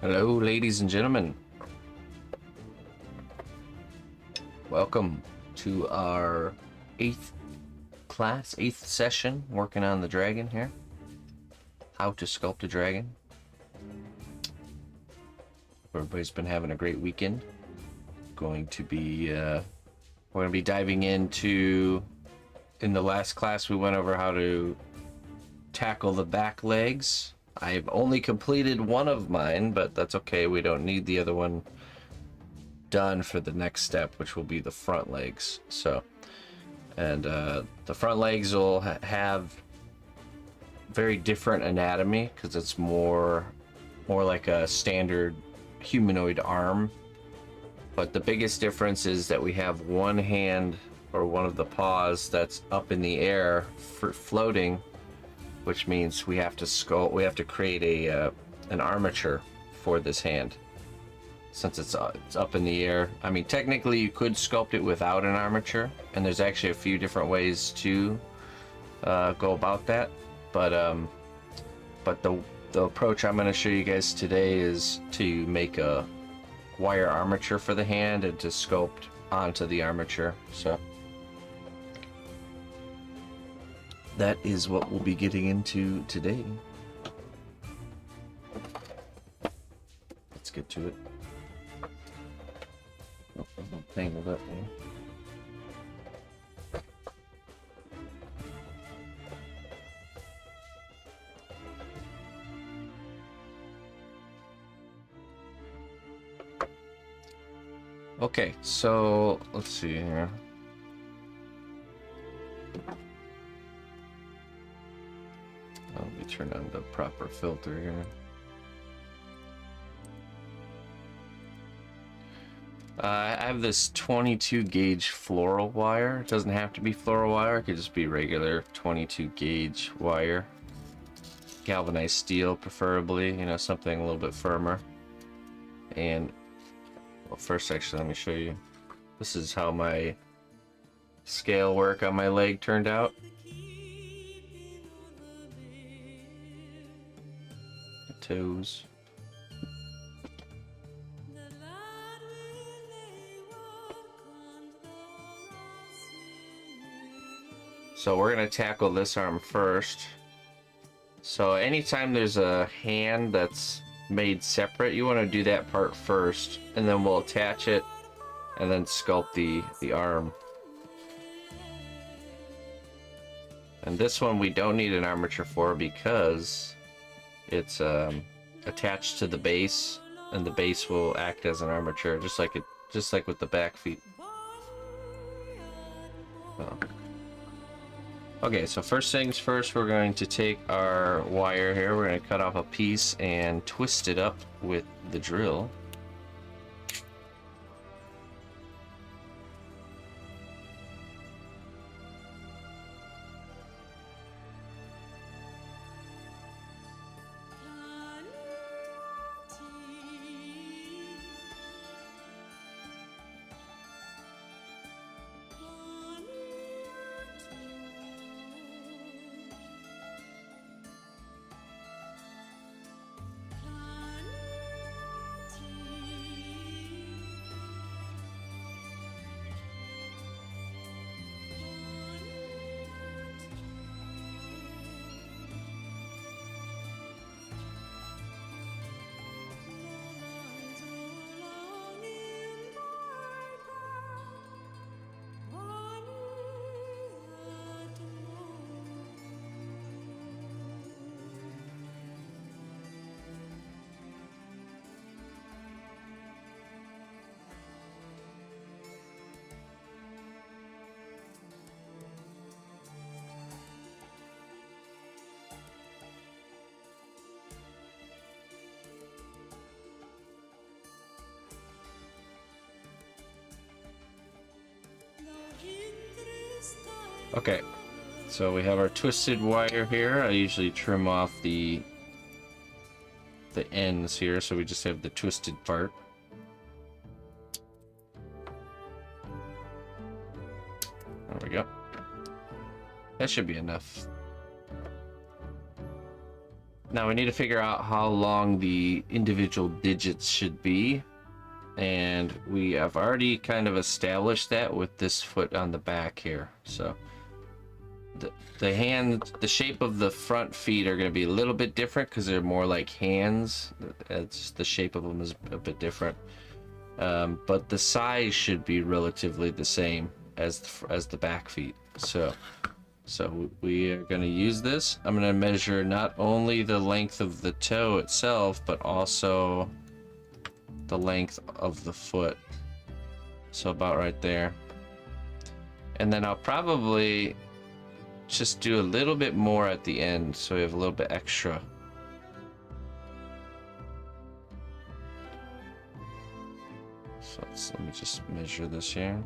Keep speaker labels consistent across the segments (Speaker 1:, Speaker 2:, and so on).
Speaker 1: Hello, ladies and gentlemen. Welcome to our eighth session, working on the dragon here. How to sculpt a dragon. Everybody's been having a great weekend. We're going to be diving into. In the last class, we went over how to tackle the back legs. I've only completed one of mine, but that's okay. We don't need the other one done for the next step, which will be the front legs. So, and the front legs will have very different anatomy because it's more like a standard humanoid arm. But the biggest difference is that we have one hand or one of the paws that's up in the air for floating, which means we have to sculpt. We have to create an armature for this hand, since it's up in the air. I mean, technically you could sculpt it without an armature, and there's actually a few different ways to go about that. But the approach I'm going to show you guys today is to make a wire armature for the hand and to sculpt onto the armature. So that is what we'll be getting into today. Let's get to it. Oh, I'm tangled up here. Okay, so let's see here. Let me turn on the proper filter here. I have this 22 gauge floral wire. It doesn't have to be floral wire, it could just be regular 22 gauge wire. Galvanized steel, preferably, you know, something a little bit firmer. And well, first, actually, let me show you. This is how my scale work on my leg turned out. The toes. So we're going to tackle this arm first. So anytime there's a hand that's made separate, you want to do that part first, and then we'll attach it and then sculpt the arm. And this one we don't need an armature for because it's attached to the base, and the base will act as an armature, just like with the back feet. So. Okay, so first things first, we're going to take our wire here, we're going to cut off a piece and twist it up with the drill. Okay, so we have our twisted wire here. I usually trim off the ends here, so we just have the twisted part. There we go. That should be enough. Now we need to figure out how long the individual digits should be. And we have already kind of established that with this foot on the back here. So the shape of the front feet are going to be a little bit different because they're more like hands. It's the shape of them is a bit different. But the size should be relatively the same as the back feet. So we are going to use this. I'm going to measure not only the length of the toe itself, but also the length of the foot. So about right there. And then I'll probably just do a little bit more at the end so we have a little bit extra. So let me just measure this here.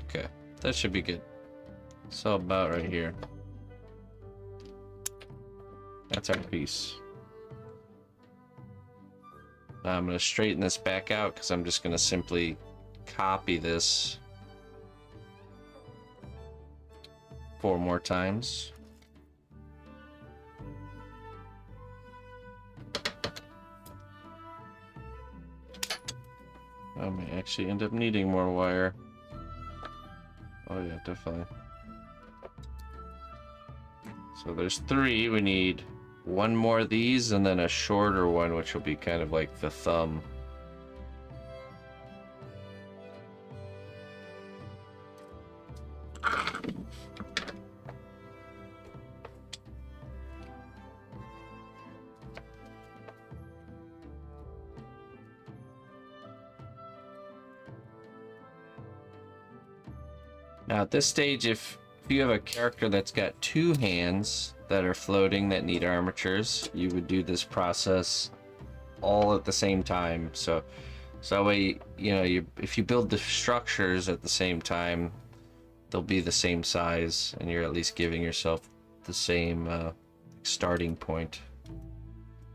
Speaker 1: Okay, that should be good. So about right here. That's our piece. Now I'm going to straighten this back out because I'm just going to simply copy this 4 more times. I may actually end up needing more wire. Oh yeah, definitely. So there's 3. We need 1 more of these and then a shorter one, which will be kind of like the thumb. Now at this stage, if you have a character that's got 2 hands that are floating that need armatures, you would do this process all at the same time. So that way, you know, if you build the structures at the same time, they'll be the same size, and you're at least giving yourself the same starting point.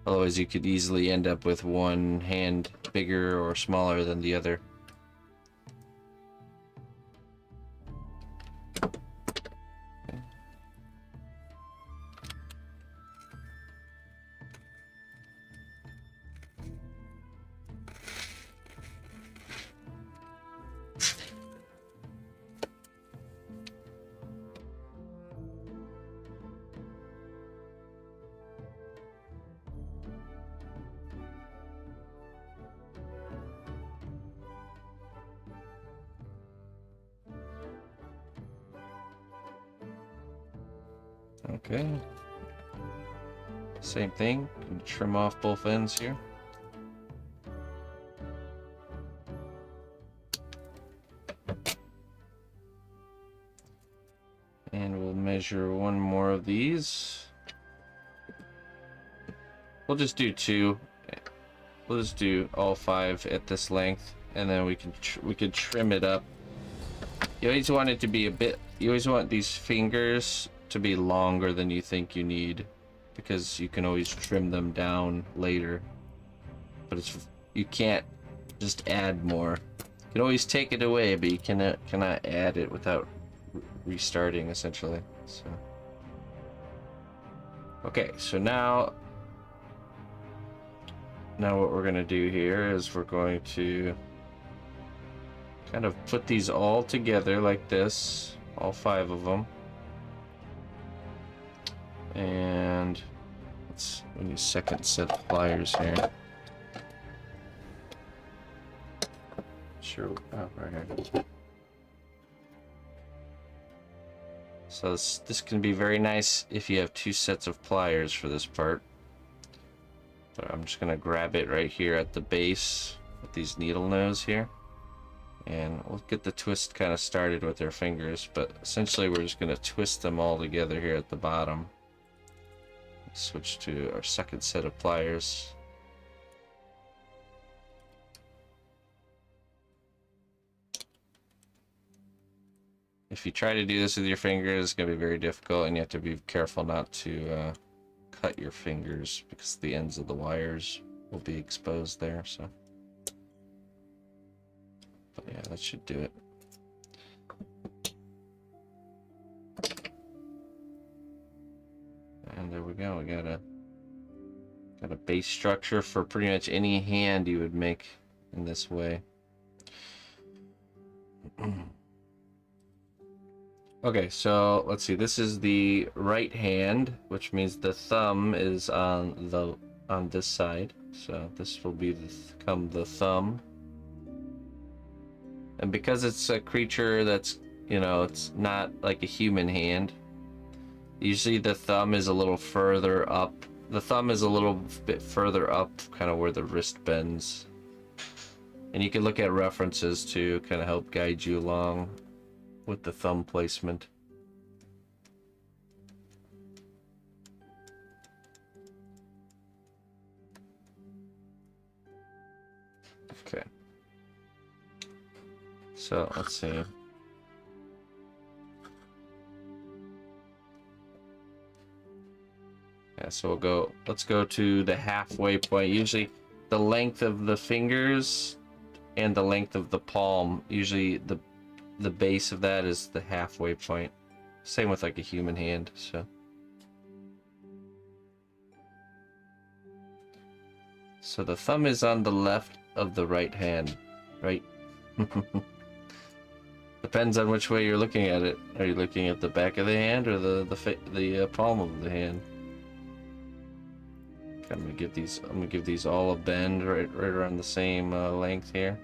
Speaker 1: Otherwise, you could easily end up with one hand bigger or smaller than the other. Okay. Same thing. Trim off both ends here. And we'll measure 1 more of these. We'll just do 2. We'll just do all 5 at this length, and then we can trim it up. You always want it to be a bit. You always want these fingers to be longer than you think you need, because you can always trim them down later. But you can't just add more. You can always take it away, but you cannot add it without restarting, essentially. So okay, so now what we're going to do here is we're going to kind of put these all together like this, all 5 of them. And we need a second set of pliers here. Sure, oh, right here. So this can be very nice if you have 2 sets of pliers for this part. But I'm just gonna grab it right here at the base with these needle nose here. And we'll get the twist kind of started with our fingers, but essentially we're just gonna twist them all together here at the bottom. Switch to our second set of pliers. If you try to do this with your fingers, it's going to be very difficult, and you have to be careful not to cut your fingers because the ends of the wires will be exposed there. So, but yeah, that should do it. And there we go. We got a base structure for pretty much any hand you would make in this way. Okay, so let's see. This is the right hand, which means the thumb is on this side. So this will become the thumb. And because it's a creature that's, you know, it's not like a human hand, usually the thumb is a little further up. The thumb is a little bit further up, kind of where the wrist bends. And you can look at references to kind of help guide you along with the thumb placement. Okay. So let's see. Yeah, so let's go to the halfway point. Usually the length of the fingers and the length of the palm, usually the base of that is the halfway point. Same with like a human hand, so the thumb is on the left of the right hand, right? Depends on which way you're looking at it. Are you looking at the back of the hand or the palm of the hand? I'm gonna give these all a bend right around the same length here.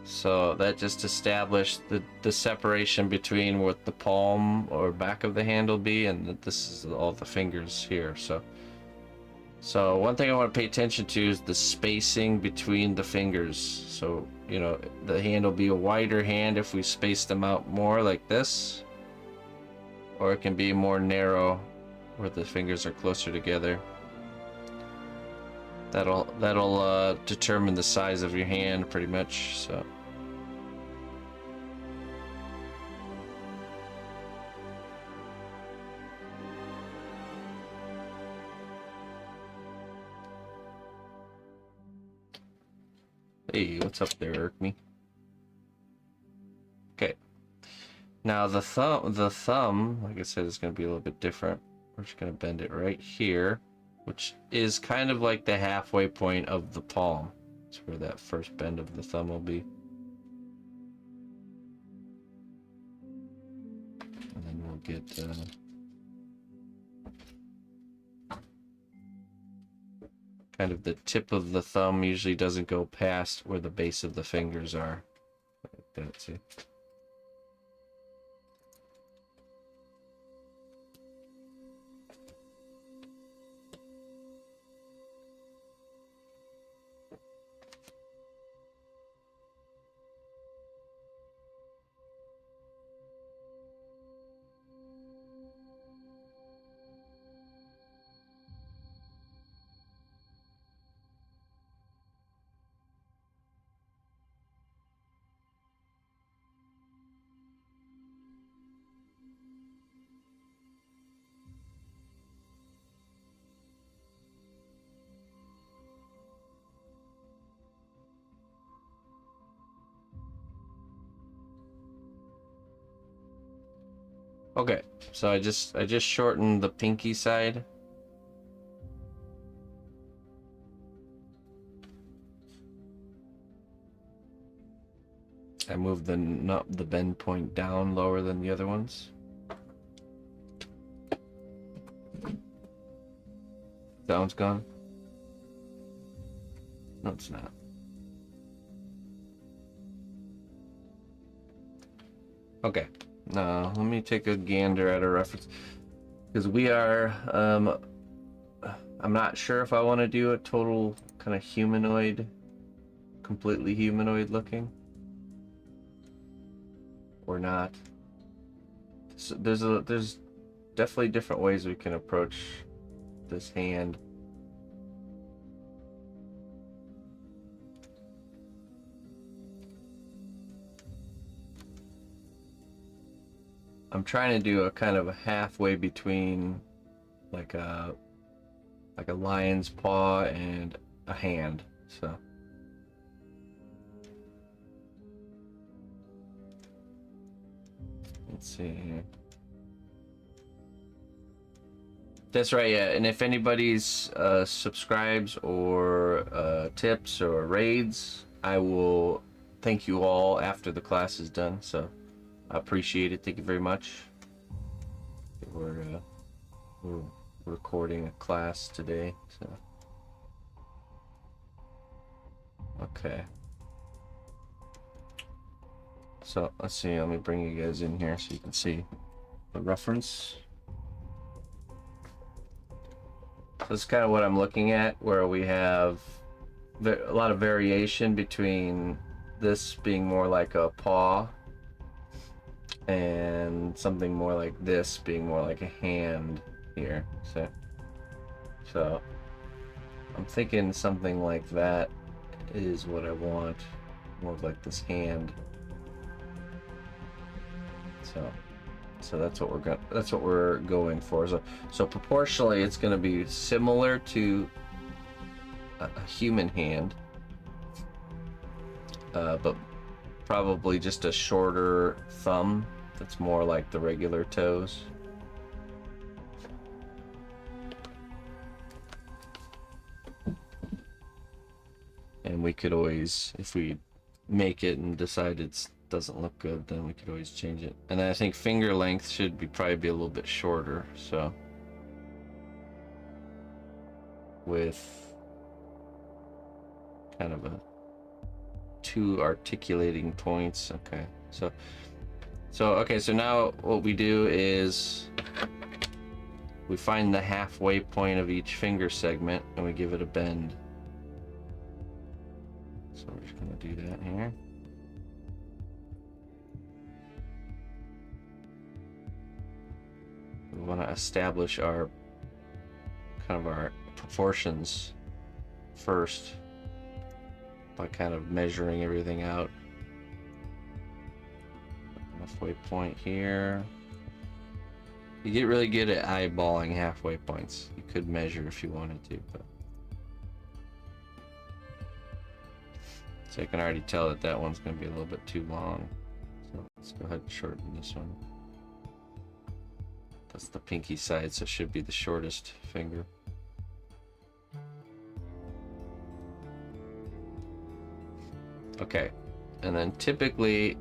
Speaker 1: So that just established the separation between what the palm or back of the hand will be, and this is all the fingers here. So one thing I want to pay attention to is the spacing between the fingers. So, you know, the hand will be a wider hand if we space them out more like this, or it can be more narrow where the fingers are closer together. That'll determine the size of your hand pretty much. So hey, what's up there, Erkme? Okay. Now the thumb, like I said, is going to be a little bit different. We're just going to bend it right here, which is kind of like the halfway point of the palm. That's where that first bend of the thumb will be. And then we'll get kind of the tip of the thumb usually doesn't go past where the base of the fingers are. Like that, see? Okay, so I just shortened the pinky side. I moved the bend point down lower than the other ones. Sound's gone? No, it's not. Okay. Let me take a gander at a reference, because we are I'm not sure if I want to do a total kind of humanoid, completely humanoid looking or not. So there's definitely different ways we can approach this hand. I'm trying to do a kind of a halfway between like a lion's paw and a hand. So let's see here. That's right, yeah. And if anybody's subscribes or tips or raids, I will thank you all after the class is done. So I appreciate it. Thank you very much. We're recording a class today, so okay. So let's see. Let me bring you guys in here so you can see the reference. This is kind of what I'm looking at, where we have a lot of variation between this being more like a paw and something more like this being more like a hand here. So I'm thinking something like that is what I want, more like this hand. So that's what we're going for. So proportionally, it's going to be similar to a human hand, but probably just a shorter thumb that's more like the regular toes. And we could always, if we make it and decide it doesn't look good, then we could always change it. And I think finger length should probably be a little bit shorter, so with kind of a 2 articulating points. Okay, so now what we do is we find the halfway point of each finger segment and we give it a bend. So we're just going to do that here. We want to establish our proportions first by kind of measuring everything out. Halfway point here. You get really good at eyeballing halfway points. You could measure if you wanted to, but so I can already tell that that one's going to be a little bit too long. So let's go ahead and shorten this one. That's the pinky side, so it should be the shortest finger. Okay, and then typically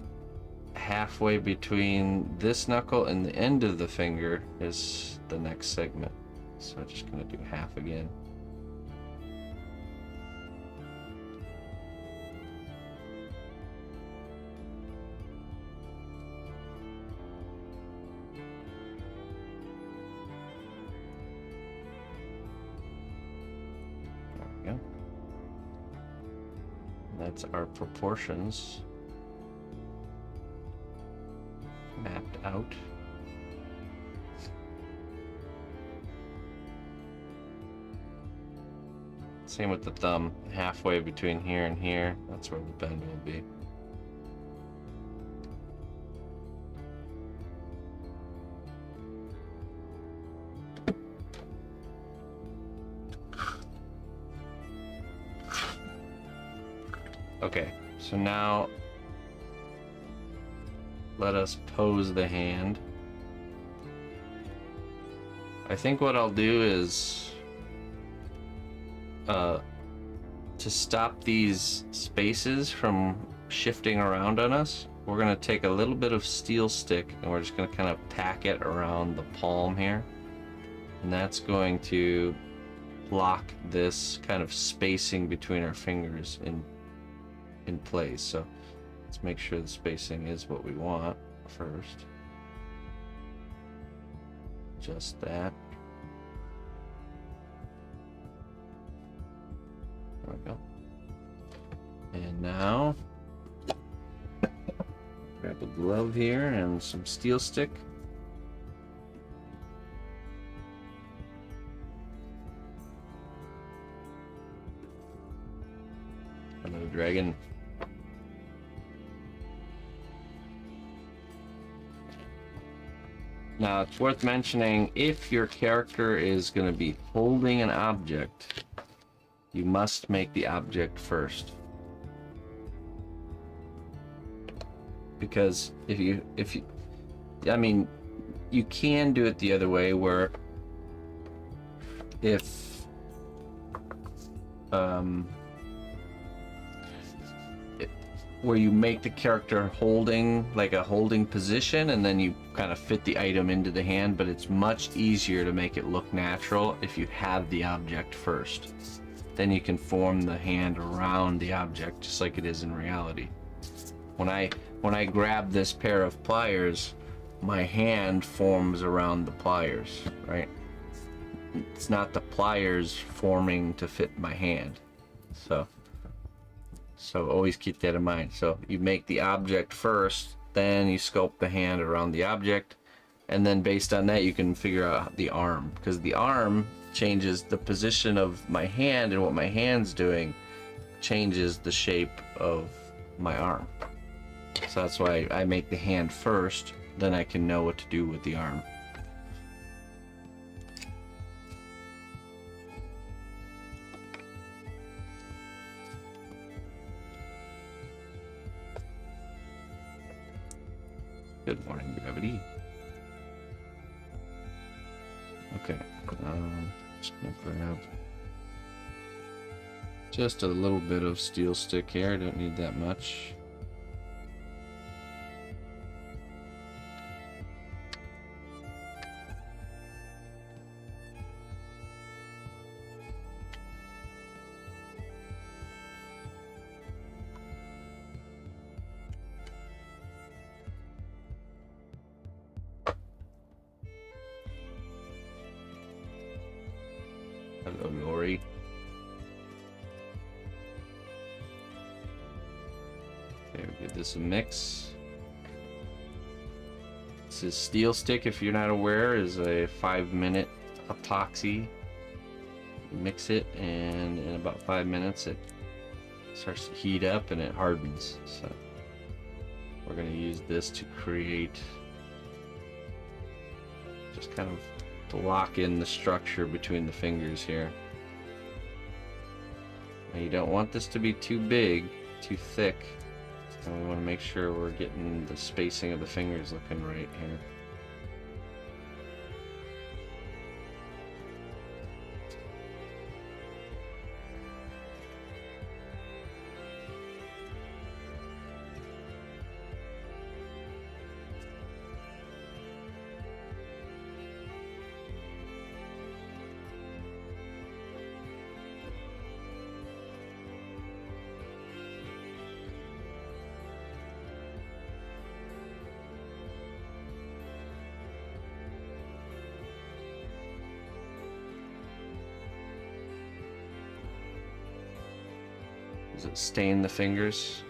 Speaker 1: halfway between this knuckle and the end of the finger is the next segment. So I'm just going to do half again. That's our proportions mapped out. Same with the thumb, halfway between here and here, that's where the bend will be. Okay, so now let us pose the hand. I think what I'll do is to stop these spaces from shifting around on us, we're going to take a little bit of steel stick and we're just going to kind of tack it around the palm here, and that's going to block this kind of spacing between our fingers in place. So let's make sure the spacing is what we want first. Just that. There we go. And now grab a glove here and some steel stick. Another dragon. Now, it's worth mentioning, if your character is going to be holding an object, you must make the object first. Because if you, I mean, you can do it the other way, where if where you make the character holding, like a holding position, and then you kind of fit the item into the hand, but it's much easier to make it look natural if you have the object first. Then you can form the hand around the object just like it is in reality. When I grab this pair of pliers, my hand forms around the pliers, right? It's not the pliers forming to fit my hand. So always keep that in mind. So you make the object first, then you sculpt the hand around the object, and then based on that you can figure out the arm, because the arm changes the position of my hand, and what my hand's doing changes the shape of my arm. So that's why I make the hand first, then I can know what to do with the arm. Good morning, gravity. Okay, just gonna grab just a little bit of steel stick here. I don't need that much. Hello, Lori. Okay, we'll give this a mix. This is steel stick, if you're not aware, is a 5-minute epoxy. You mix it, and in about 5 minutes it starts to heat up and it hardens. So we're going to use this to create, just kind of to lock in the structure between the fingers here. Now you don't want this to be too big, too thick, and we want to make sure we're getting the spacing of the fingers looking right here. Does it stain the fingers?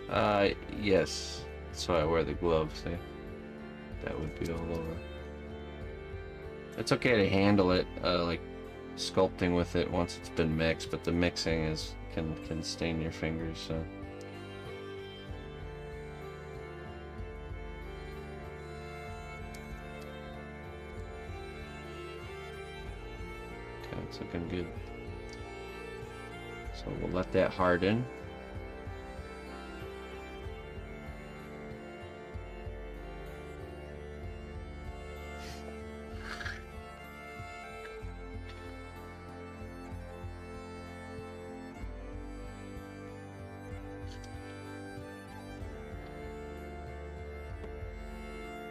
Speaker 1: Yes. That's why I wear the gloves. See? That would be all over. It's okay to handle it, like sculpting with it once it's been mixed, but the mixing can stain your fingers. So. Okay, it's looking good. So we'll let that harden.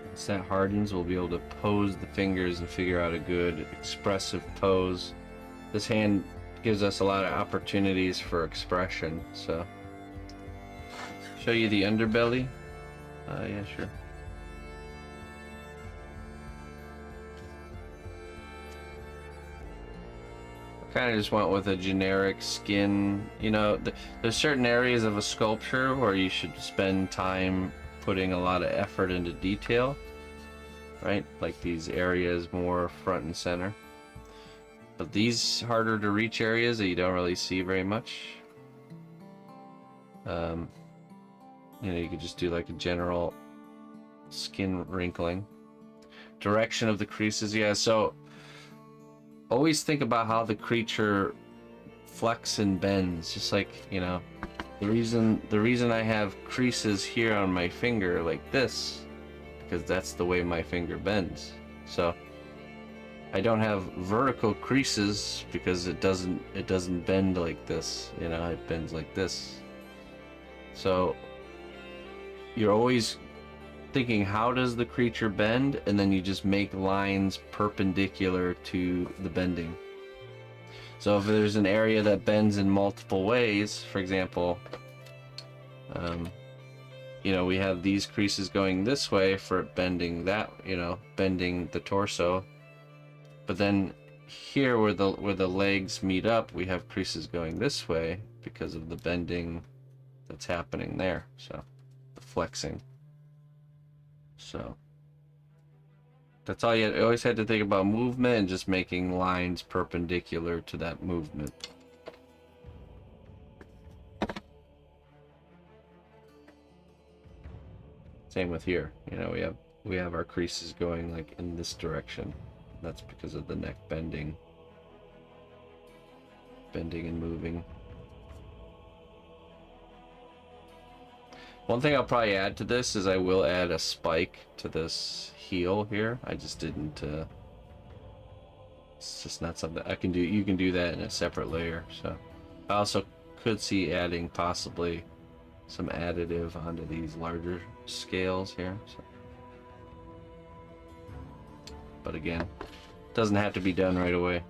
Speaker 1: Once that hardens, we'll be able to pose the fingers and figure out a good expressive pose. This hand gives us a lot of opportunities for expression, so. Show you the underbelly? Yeah, sure. I kind of just went with a generic skin. You know, there's certain areas of a sculpture where you should spend time putting a lot of effort into detail, right? Like these areas more front and center. But these harder to reach areas that you don't really see very much, you know, you could just do like a general skin wrinkling. direction of the creases. Yeah, so always think about how the creature flex and bends, just like, you know, the reason I have creases here on my finger like this, because that's the way my finger bends. So I don't have vertical creases because it doesn't bend like this, you know, it bends like this. So you're always thinking, how does the creature bend, and then you just make lines perpendicular to the bending. So if there's an area that bends in multiple ways, for example, you know, we have these creases going this way for bending that, you know, bending the torso, but then here where the legs meet up, we have creases going this way because of the bending that's happening there, so the flexing. So that's all you always had to think about, movement and just making lines perpendicular to that movement. Same with here, you know, we have our creases going like in this direction. That's because of the neck bending and moving. One thing I'll probably add to this is I will add a spike to this heel here. I just didn't, it's just not something I can do. You can do that in a separate layer. So I also could see adding possibly some additive onto these larger scales here. So. But again, doesn't have to be done right away.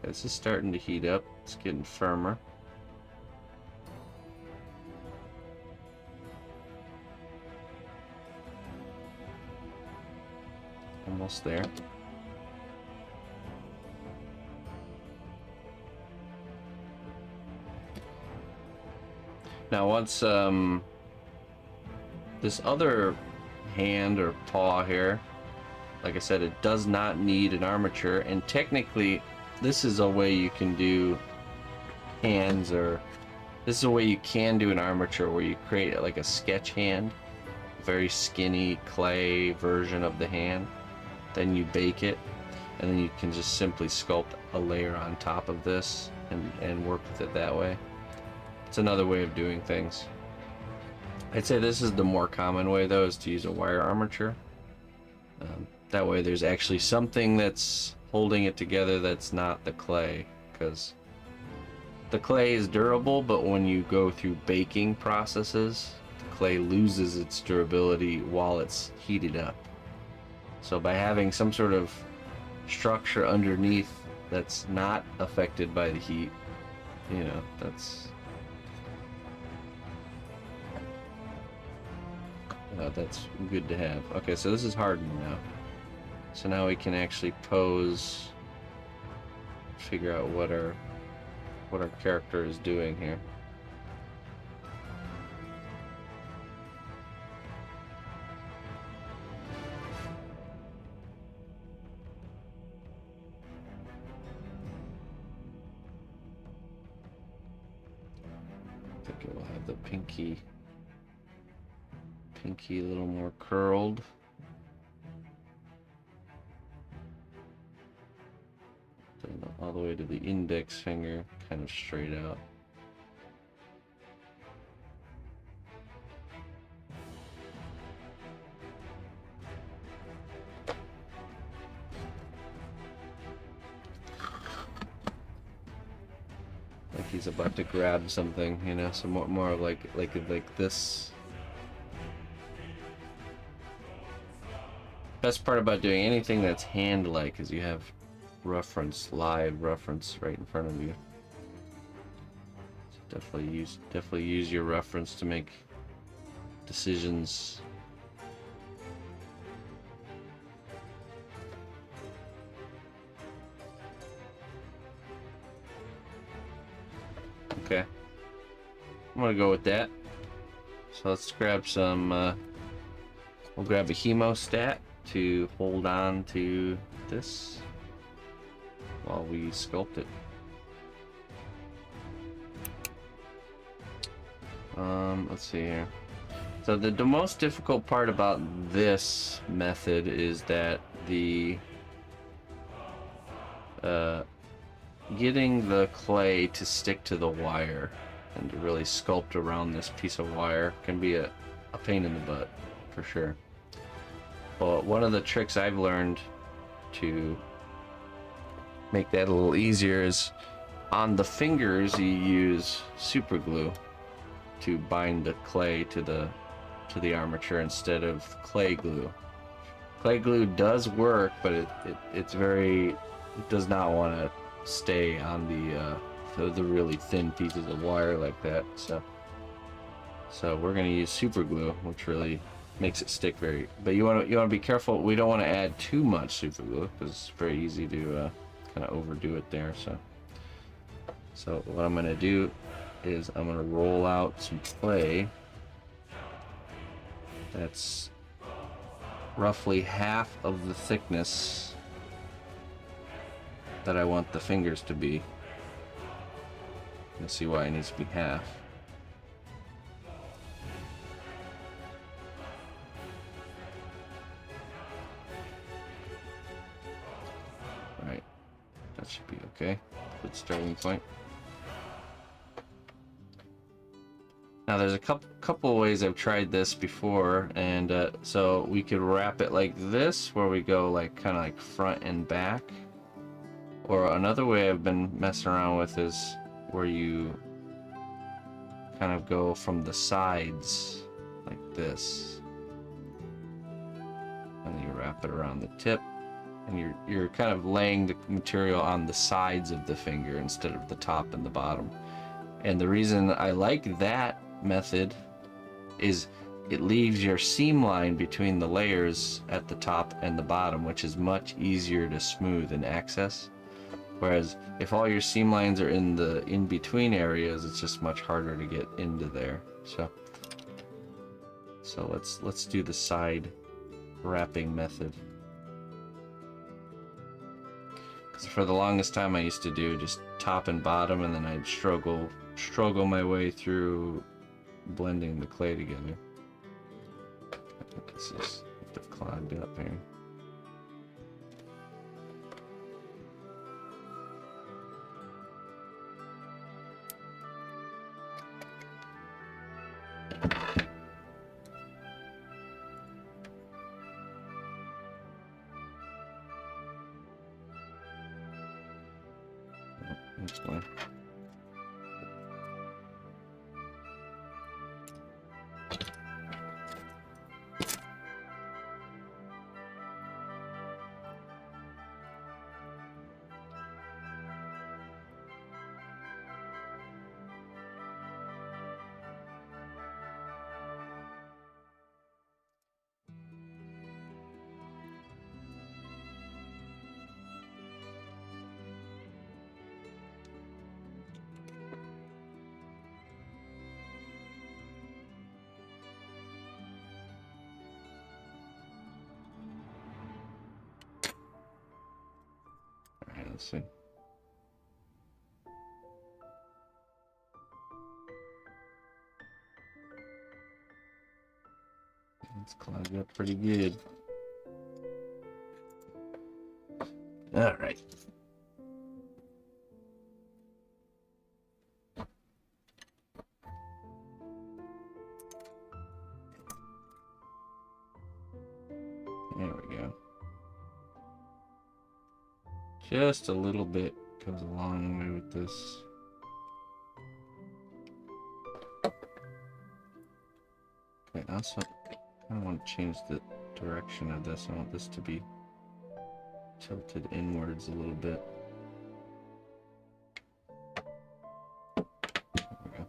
Speaker 1: This is starting to heat up. It's getting firmer. Almost there. Now once this other hand or paw here, like I said, it does not need an armature, and technically this is a way you can do hands, or this is a way you can do an armature where you create like a sketch hand, very skinny clay version of the hand, then you bake it, and then you can just simply sculpt a layer on top of this and work with it that way. It's another way of doing things. I'd say this is the more common way though, is to use a wire armature. That way there's actually something that's holding it together that's not the clay, because the clay is durable, but when you go through baking processes, the clay loses its durability while it's heated up. So by having some sort of structure underneath that's not affected by the heat, you know, that's good to have. Okay, so this is hardened now. So now we can actually pose, figure out what our character is doing here. I think it will have the pinky a little more curled. Then all the way to the index finger, kind of straight out. Like he's about to grab something, you know, so more of like this. Best part about doing anything that's hand-like is you have reference, live reference right in front of you. So definitely use your reference to make decisions. Okay, I'm gonna go with that. So let's grab some. We'll grab a hemostat to hold on to this while we sculpt it. Let's see here. So the most difficult part about this method is that the getting the clay to stick to the wire and to really sculpt around this piece of wire can be a pain in the butt, for sure. But one of the tricks I've learned to make that a little easier is on the fingers you use super glue to bind the clay to the armature instead of clay glue. Clay glue does work, but it does not want to stay on the really thin pieces of wire like that. So we're going to use super glue, which really makes it stick very. But you want to be careful. We don't want to add too much super glue because it's very easy to kind of overdo it there. So what I'm going to do is I'm going to roll out some clay that's roughly half of the thickness that I want the fingers to be. You'll see why it needs to be half. Alright, that should be okay. Good starting point. Now there's a couple ways I've tried this before, and so we could wrap it like this, where we go like kind of like front and back. Or another way I've been messing around with is where you kind of go from the sides like this, and you wrap it around the tip, and you're kind of laying the material on the sides of the finger instead of the top and the bottom. And the reason I like that method is it leaves your seam line between the layers at the top and the bottom, which is much easier to smooth and access. Whereas if all your seam lines are in the in-between areas, it's just much harder to get into there. So let's do the side wrapping method. Because for the longest time I used to do just top and bottom, and then I'd struggle my way through blending the clay together. I think this is a bit clogged up here. That's fine. Let's see. It's clogged up pretty good. All right. There we go. Just a little bit goes a long way with this. Okay, also, I want to change the direction of this. I want this to be tilted inwards a little bit. There we go.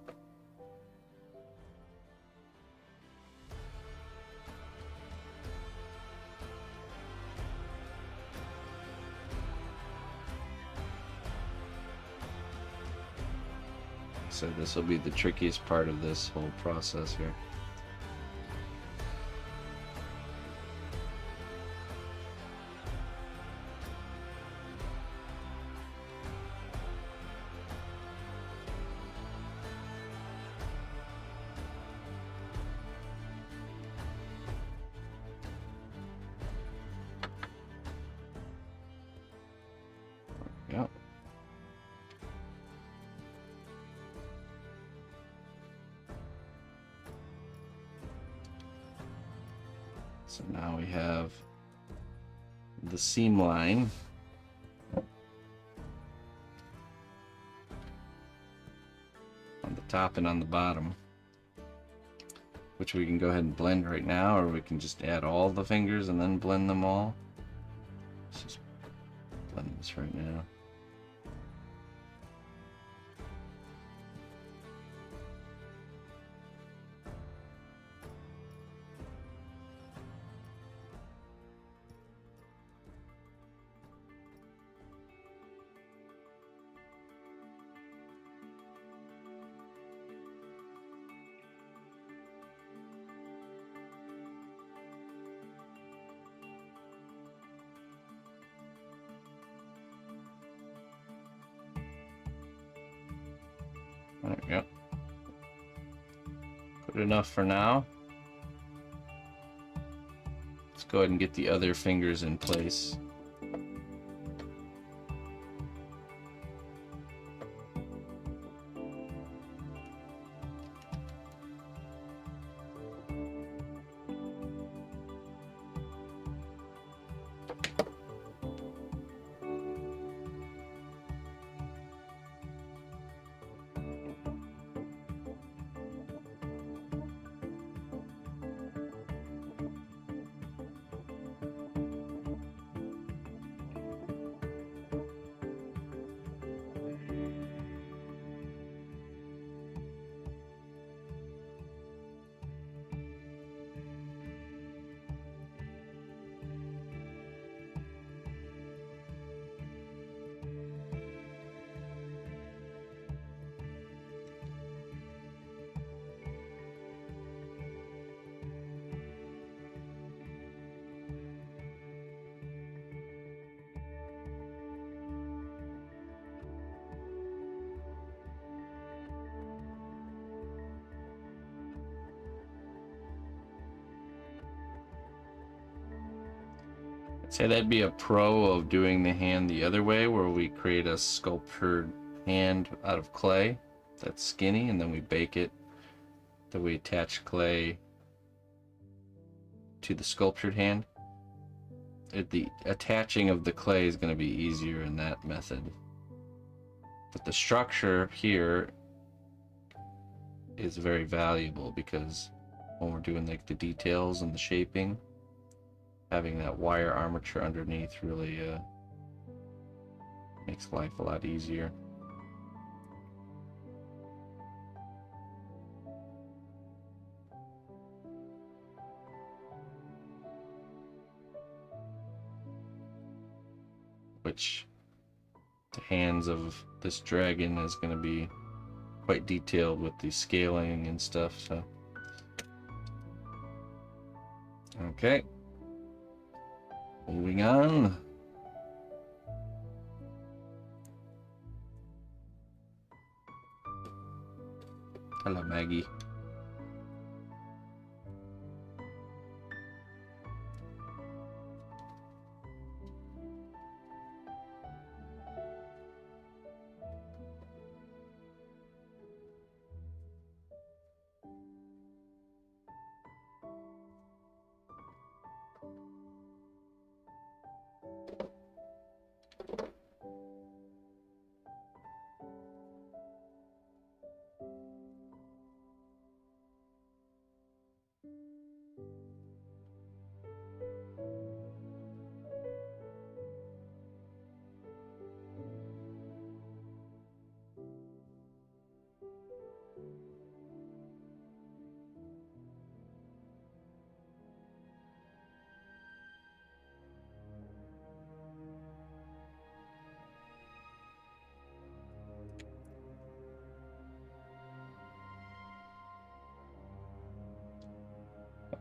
Speaker 1: So this will be the trickiest part of this whole process here. So now we have the seam line. On the top and on the bottom, which we can go ahead and blend right now, or we can just add all the fingers and then blend them all. Let's just blend this right now. There we go. Good enough for now. Let's go ahead and get the other fingers in place. I'd say that'd be a pro of doing the hand the other way, where we create a sculptured hand out of clay that's skinny, and then we bake it. Then we attach clay to the sculptured hand. The attaching of the clay is going to be easier in that method. But the structure here is very valuable, because when we're doing like the details and the shaping, having that wire armature underneath really makes life a lot easier. Which the hands of this dragon is going to be quite detailed with the scaling and stuff, so. Okay. Moving on. Hello, Maggie.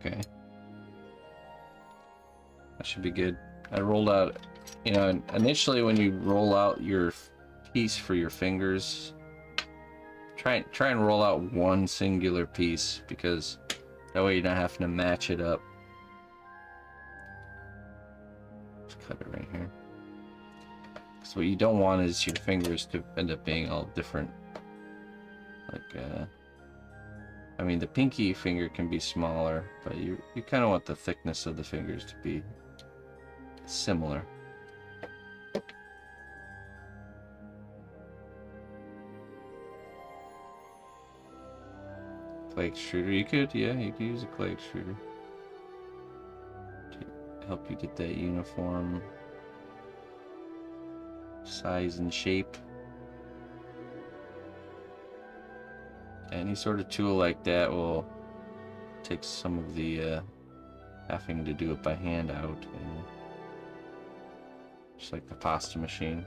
Speaker 1: Okay. That should be good. I rolled out, you know, initially when you roll out your piece for your fingers, try and roll out one singular piece, because that way you're not having to match it up. Just cut it right here. So what you don't want is your fingers to end up being all different. Like, I mean, the pinky finger can be smaller, but you kind of want the thickness of the fingers to be similar. Clay extruder, you could use a clay extruder to help you get that uniform size and shape. Any sort of tool like that will take some of the having to do it by hand out, just like the pasta machine.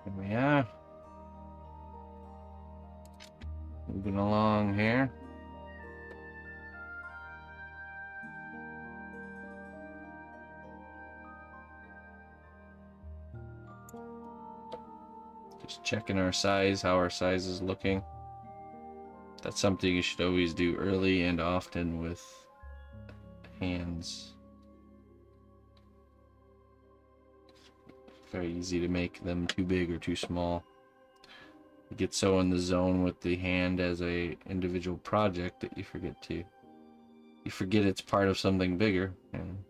Speaker 1: Here we are. Moving along here. Just checking our size, how our size is looking. That's something you should always do early and often with hands. Very easy to make them too big or too small. You get so in the zone with the hand as a individual project that you forget it's part of something bigger. And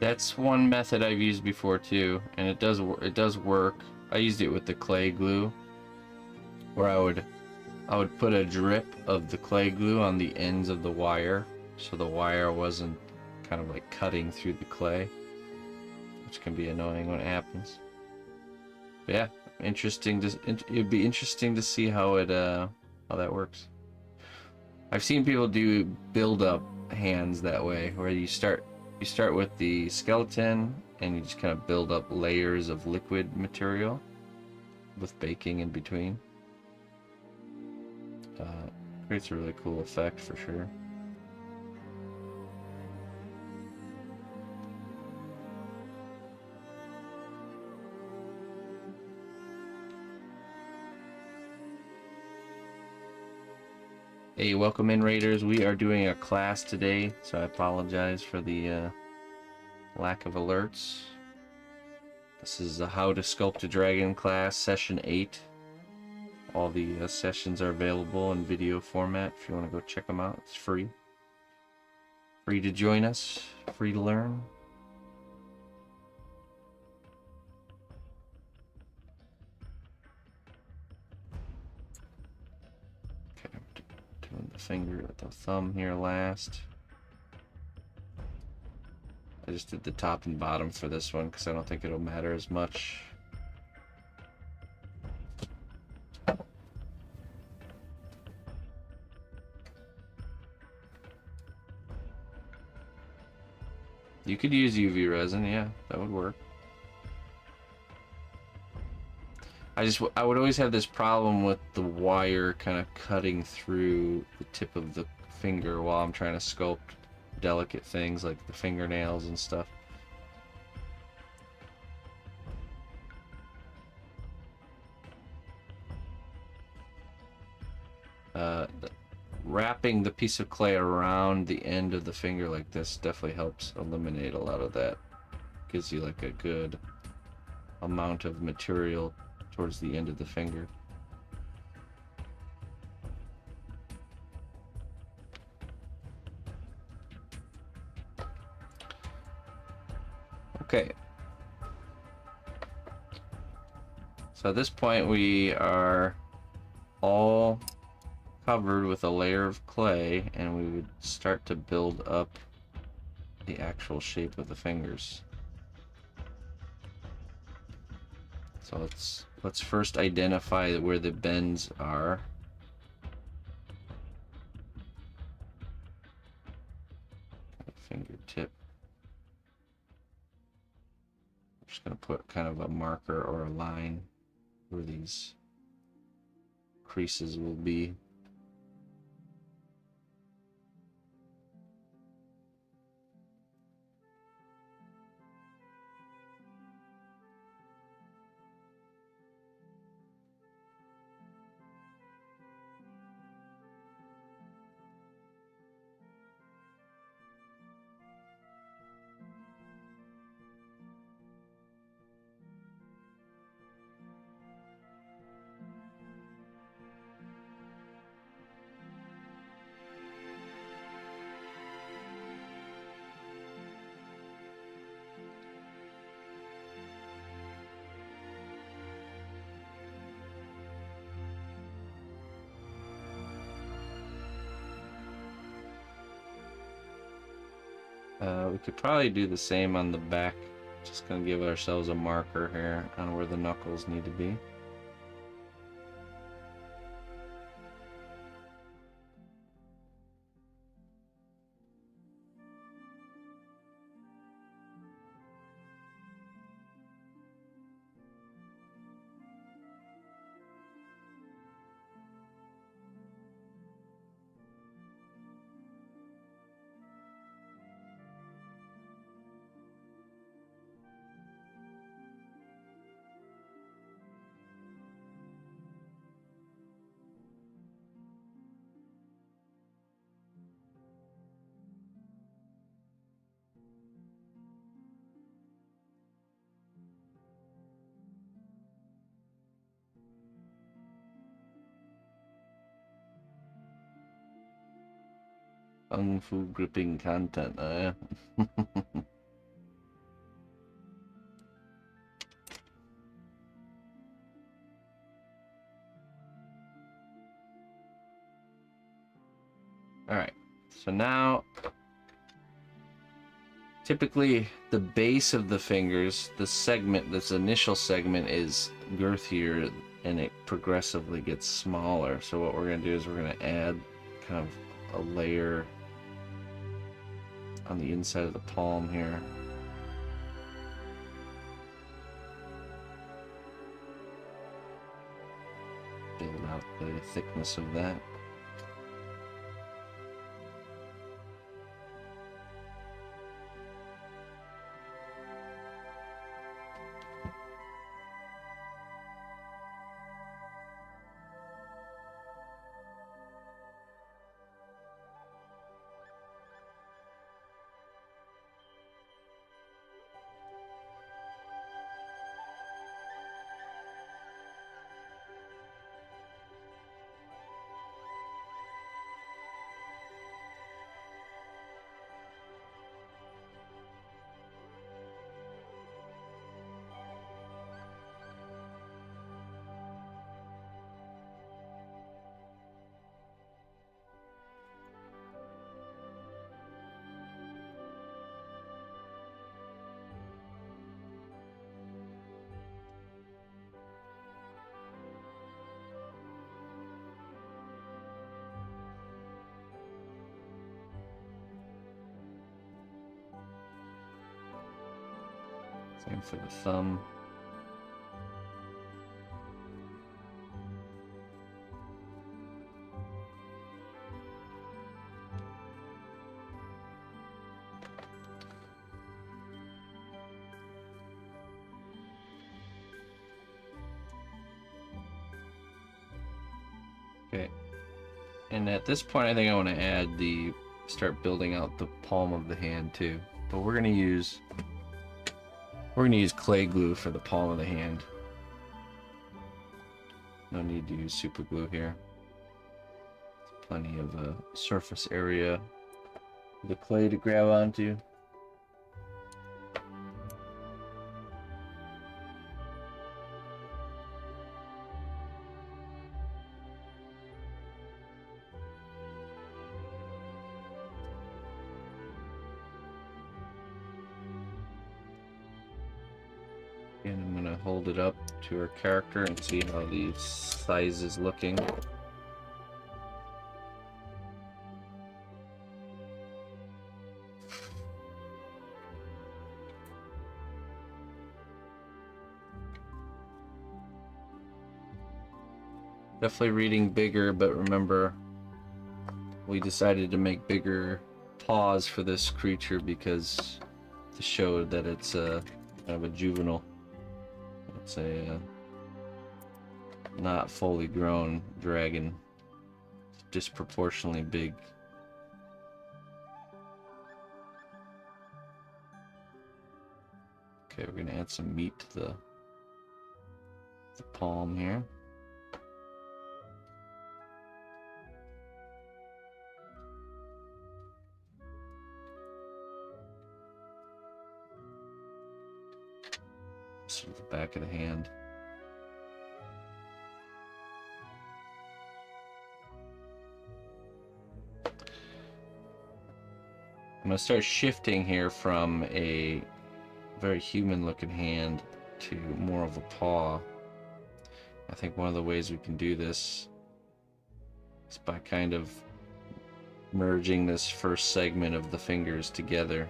Speaker 1: that's one method I've used before too, and it does work. I used it with the clay glue, where I would put a drip of the clay glue on the ends of the wire, so the wire wasn't kind of like cutting through the clay, which can be annoying when it happens. But yeah, it'd be interesting to see how that works. I've seen people do build up hands that way, where you start with the skeleton and you just kind of build up layers of liquid material with baking in between. Creates a really cool effect for sure. Hey, welcome in, Raiders. We are doing a class today, so I apologize for the lack of alerts. This is the How to Sculpt a Dragon class, session 8. All the sessions are available in video format if you want to go check them out. It's free. Free to join us, free to learn. Okay, I'm doing the finger with the thumb here last. I just did the top and bottom for this one because I don't think it'll matter as much. You could use UV resin, yeah, that would work. I would always have this problem with the wire kind of cutting through the tip of the finger while I'm trying to sculpt delicate things like the fingernails and stuff. Wrapping the piece of clay around the end of the finger like this definitely helps eliminate a lot of that. Gives you like a good amount of material towards the end of the finger. Okay. So at this point we are all covered with a layer of clay, and we would start to build up the actual shape of the fingers. So let's first identify where the bends are. Fingertip. I'm just going to put kind of a marker or a line where these creases will be. We could probably do the same on the back. Just gonna give ourselves a marker here on where the knuckles need to be. Kung Fu gripping content, Alright, so now typically the base of the fingers, the segment, this initial segment is girthier and it progressively gets smaller. So what we're going to do is we're going to add kind of a layer on the inside of the palm here. Build out the thickness of that. Same for the thumb. Okay, and at this point I think I want to start building out the palm of the hand too, but we're gonna use clay glue for the palm of the hand. No need to use super glue here. Plenty of surface area for the clay to grab onto. And I'm going to hold it up to her character and see how the size is looking. Definitely reading bigger, but remember, we decided to make bigger paws for this creature because to show that it's kind of a juvenile. It's a not fully grown dragon. It's disproportionately big. Okay, we're gonna add some meat to the palm here. The back of the hand. I'm going to start shifting here from a very human looking hand to more of a paw. I think one of the ways we can do this is by kind of merging this first segment of the fingers together.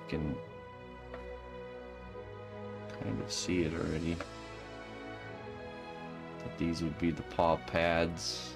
Speaker 1: Can kind of see it already. That these would be the paw pads.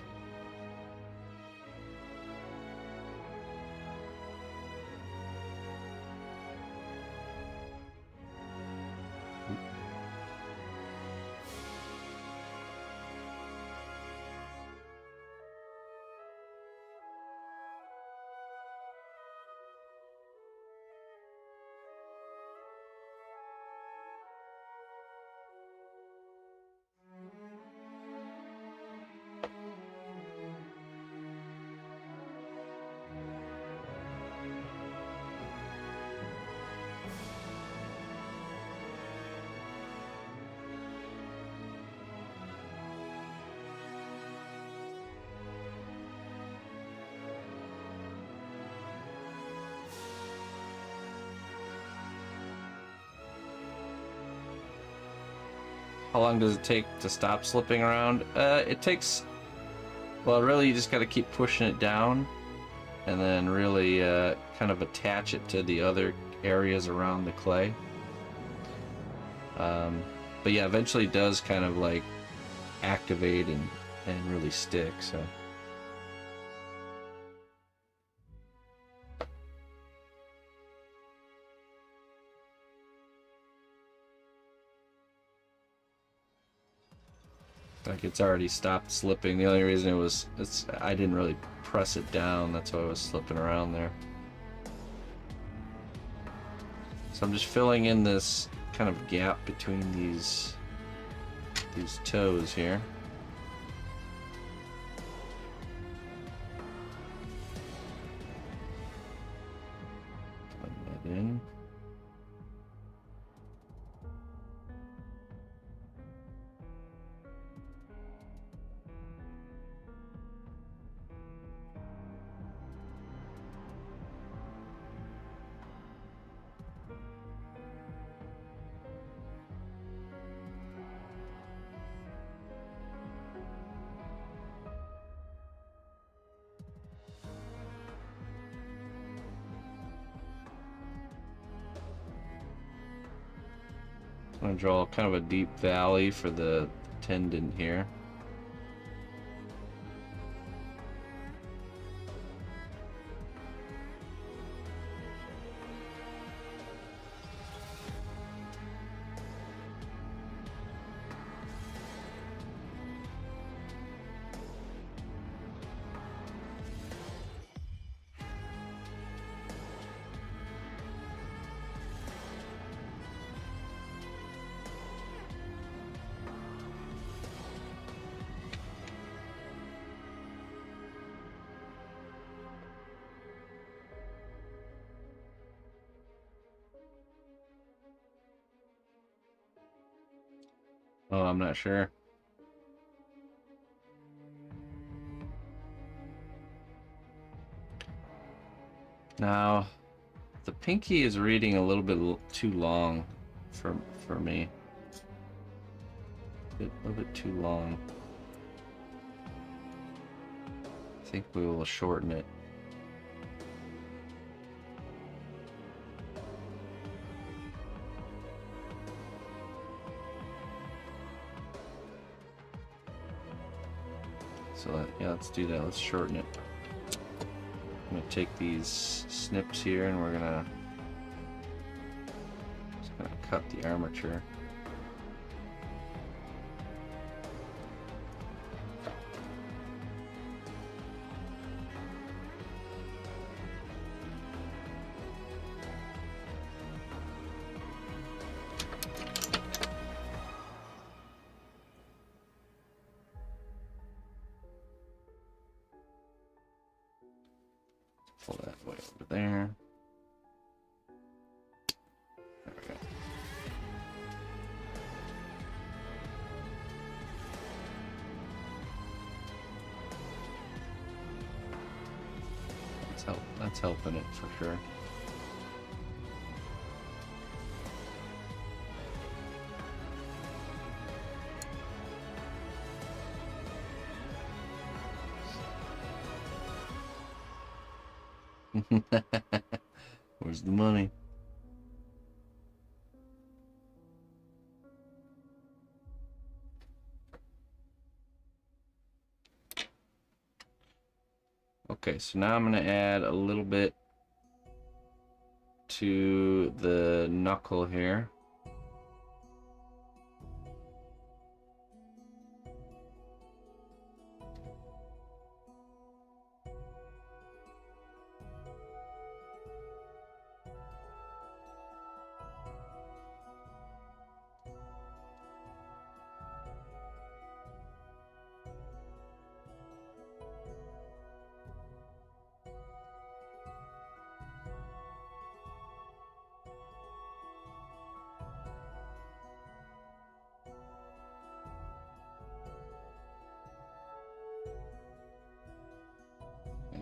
Speaker 1: How long does it take to stop slipping around? It takes, well, really you just got to keep pushing it down and then really kind of attach it to the other areas around the clay. But yeah, eventually it does kind of like activate and really stick, so. Like it's already stopped slipping. The only reason I didn't really press it down. That's why I was slipping around there. So I'm just filling in this kind of gap between these toes here. Plug that in. I'm gonna draw kind of a deep valley for the tendon here. Oh, I'm not sure. Now, the pinky is reading a little bit too long for me. A little bit too long. I think we will shorten it. So yeah, let's do that. Let's shorten it. I'm gonna take these snips here and we're gonna cut the armature. Pull that way over there. There we go. That's helping it for sure. Where's the money? Okay, so now I'm going to add a little bit to the knuckle here.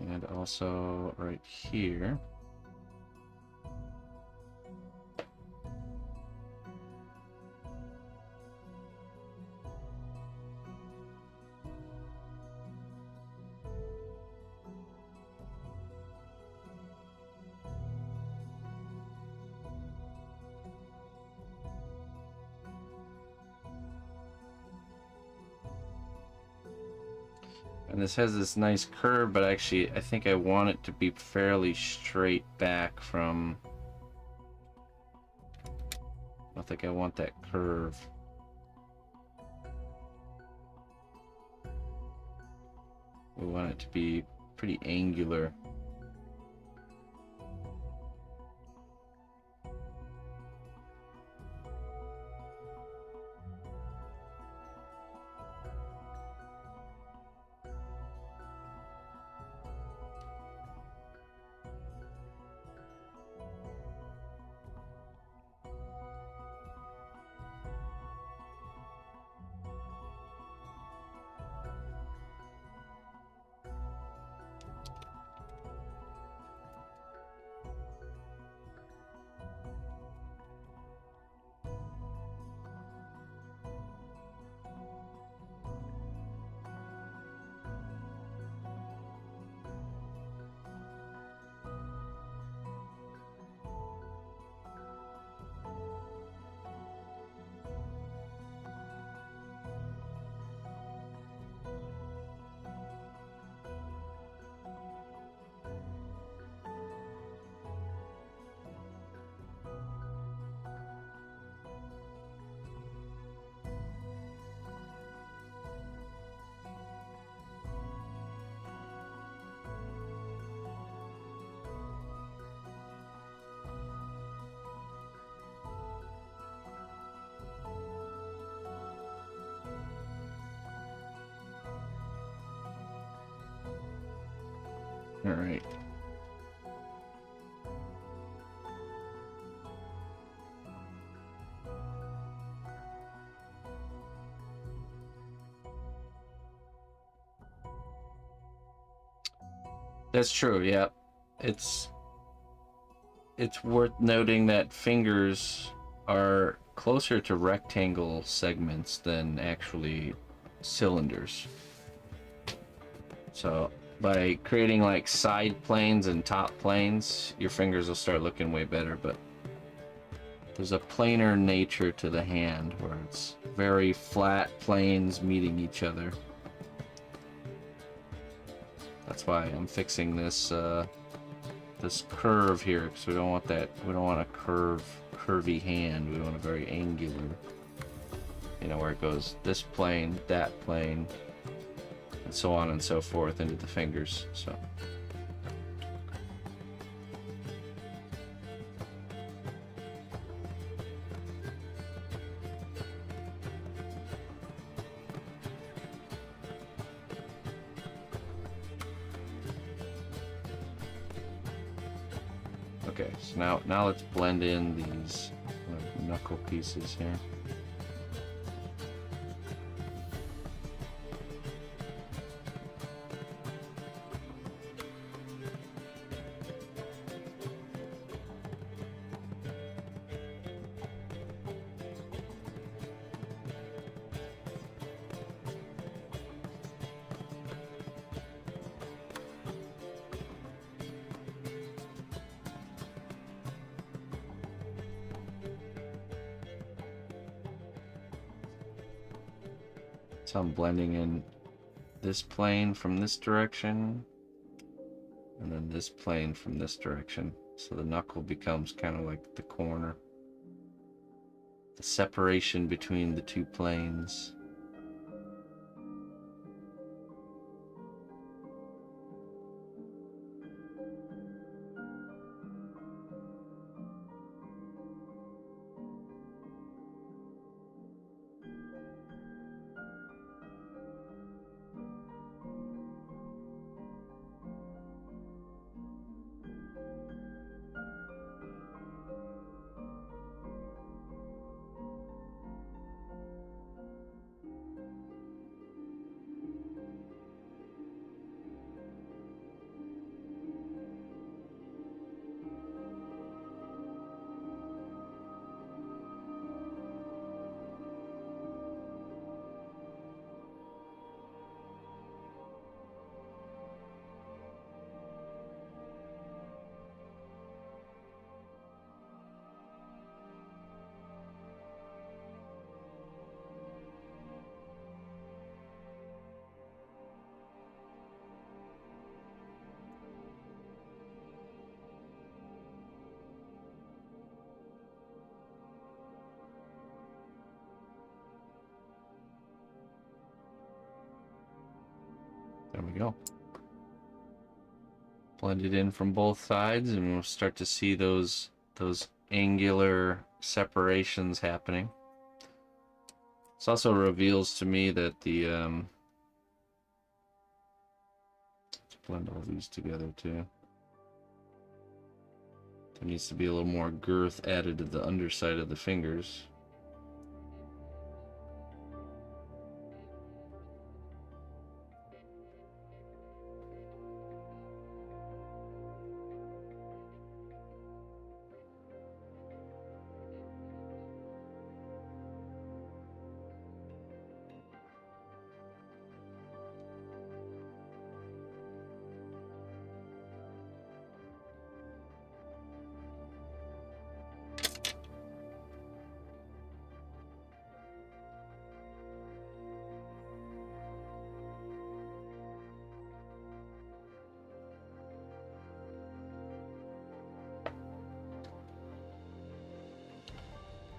Speaker 1: And also right here. And this has this nice curve, but actually I think I want it to be fairly straight back from... I don't think I want that curve. We want it to be pretty angular. All right. That's true, yeah. It's worth noting that fingers are closer to rectangle segments than actually cylinders. So by creating like side planes and top planes, your fingers will start looking way better, but there's a planar nature to the hand where it's very flat planes meeting each other. That's why I'm fixing this this curve here, because we don't want that. We don't want a curvy hand. We want a very angular. You know, where it goes this plane, that plane, and so on and so forth into the fingers. So. Okay, so now let's blend in these knuckle pieces here. So I'm blending in this plane from this direction, and then this plane from this direction. So the knuckle becomes kind of like the corner, the separation between the two planes. There we go. Blend it in from both sides, and we'll start to see those angular separations happening. This also reveals to me that the let's blend all these together too. There needs to be a little more girth added to the underside of the fingers.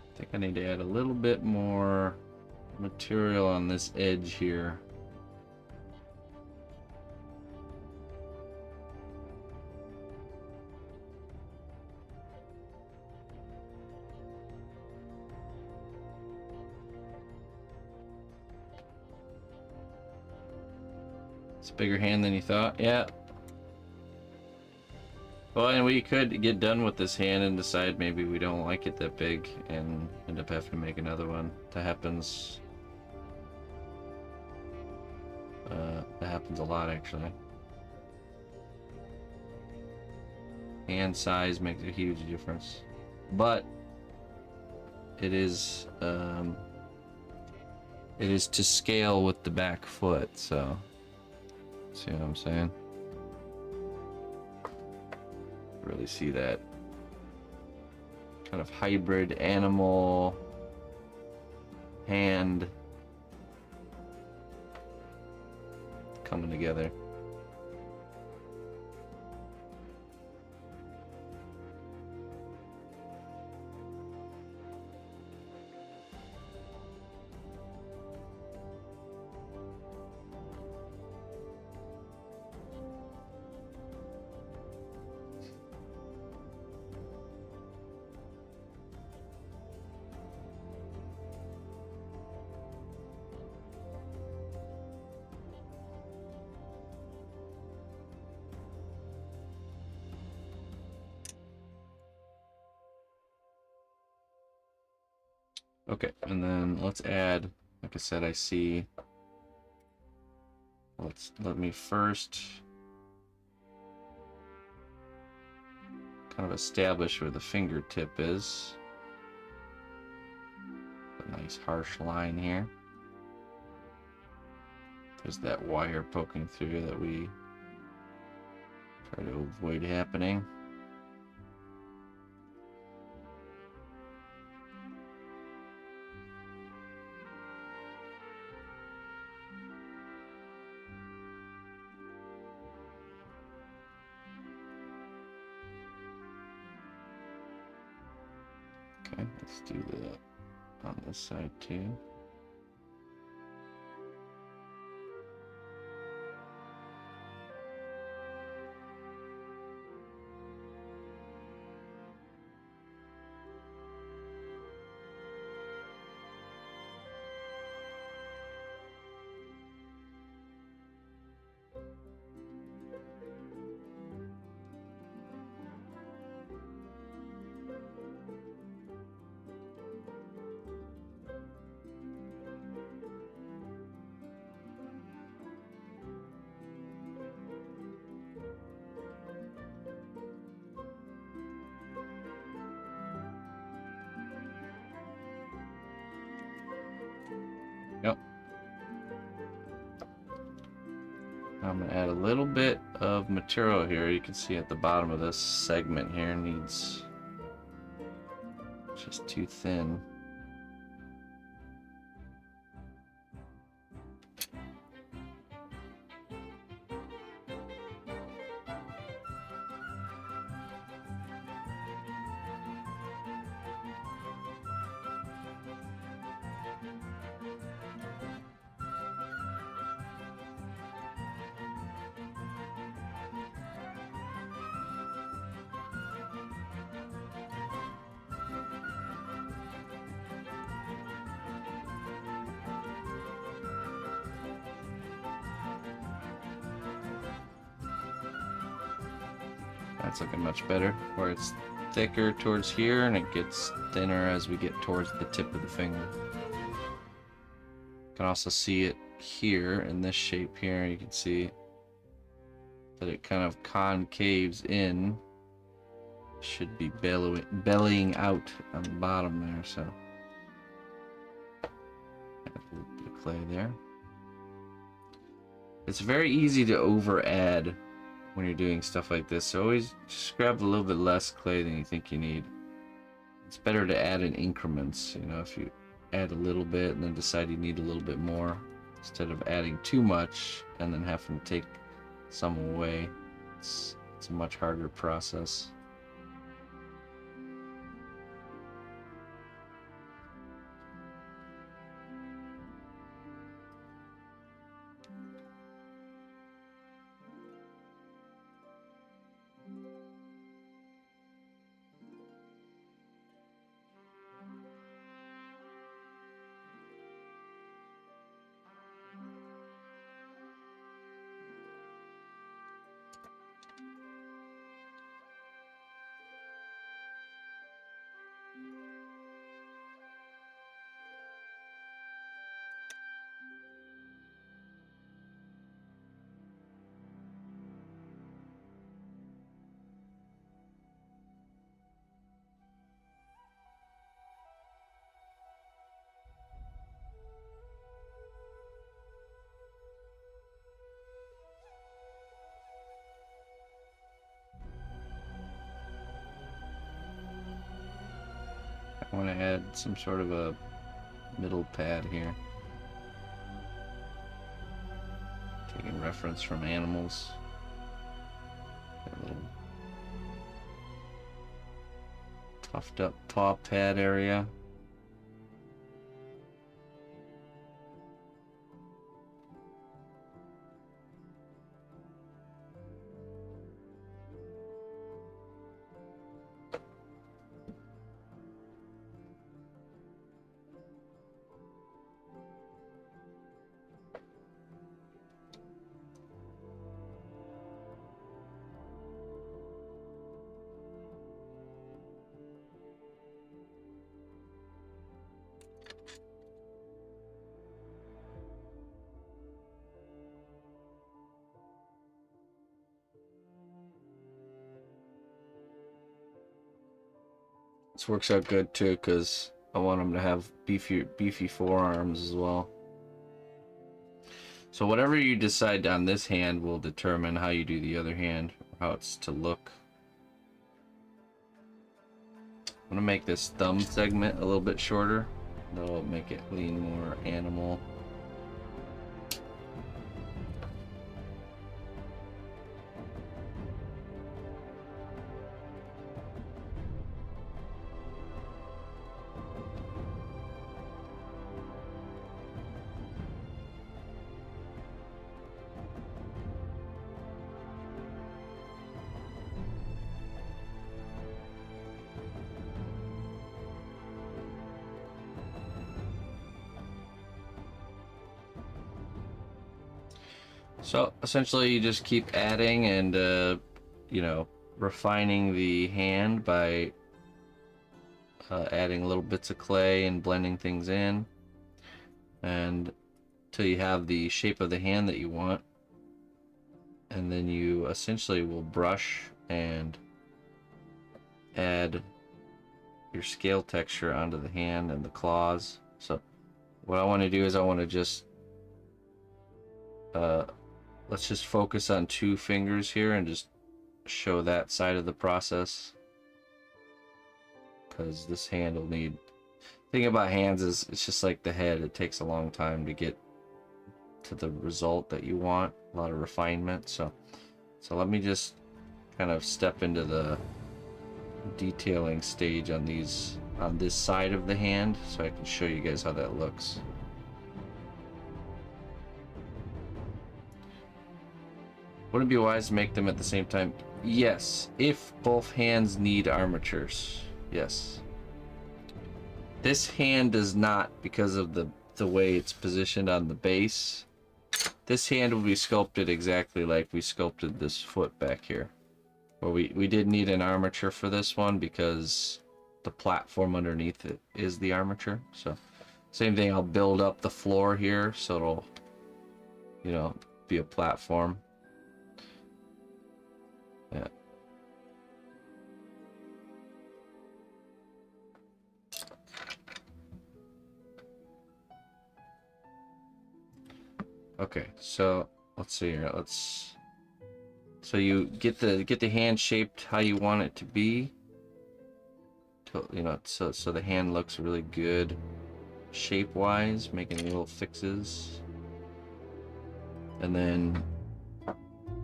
Speaker 1: I think I need to add a little bit more material on this edge here. It's a bigger hand than you thought, yeah. Well, and we could get done with this hand and decide maybe we don't like it that big and end up having to make another one. That happens. That happens a lot, actually. Hand size makes a huge difference, but it is to scale with the back foot. So, see what I'm saying? Really see that kind of hybrid animal hand coming together. Okay, and then let's add, like I said, I see, let me first kind of establish where the fingertip is. A nice harsh line here. There's that wire poking through that we try to avoid happening. Okay, let's do that on this side too. Yep. I'm going to add a little bit of material here. You can see at the bottom of this segment here needs just too thin. That's looking much better, where it's thicker towards here and it gets thinner as we get towards the tip of the finger. You can also see it here in this shape here. You can see that it kind of concaves in. Should be bellying out on the bottom there, so add a little bit of clay there. It's very easy to over add when you're doing stuff like this, so always just grab a little bit less clay than you think you need. It's better to add in increments, you know, if you add a little bit and then decide you need a little bit more, instead of adding too much and then having to take some away. It's a much harder process. I want to add some sort of a middle pad here. Taking reference from animals. Got a little puffed up paw pad area. This works out good too, because I want them to have beefy forearms as well. So whatever you decide on this hand will determine how you do the other hand, or how it's to look. I'm gonna make this thumb segment a little bit shorter. That'll make it lean more animal. So essentially you just keep adding and you know, refining the hand by adding little bits of clay and blending things in, and till you have the shape of the hand that you want. And then you essentially will brush and add your scale texture onto the hand and the claws. So what I want to do is I want to just let's just focus on 2 fingers here and just show that side of the process, because this hand will need, the thing about hands is it's just like the head, it takes a long time to get to the result that you want, a lot of refinement. So let me just kind of step into the detailing stage on these, on this side of the hand, so I can show you guys how that looks. Wouldn't it be wise to make them at the same time? Yes, if both hands need armatures. Yes. This hand does not, because of the way it's positioned on the base. This hand will be sculpted exactly like we sculpted this foot back here. Well, we did need an armature for this one because the platform underneath it is the armature. So same thing, I'll build up the floor here so it'll, you know, be a platform. Yeah. Okay, so let's see here. So you get the hand shaped how you want it to be. You know, so the hand looks really good shape-wise, making little fixes. And then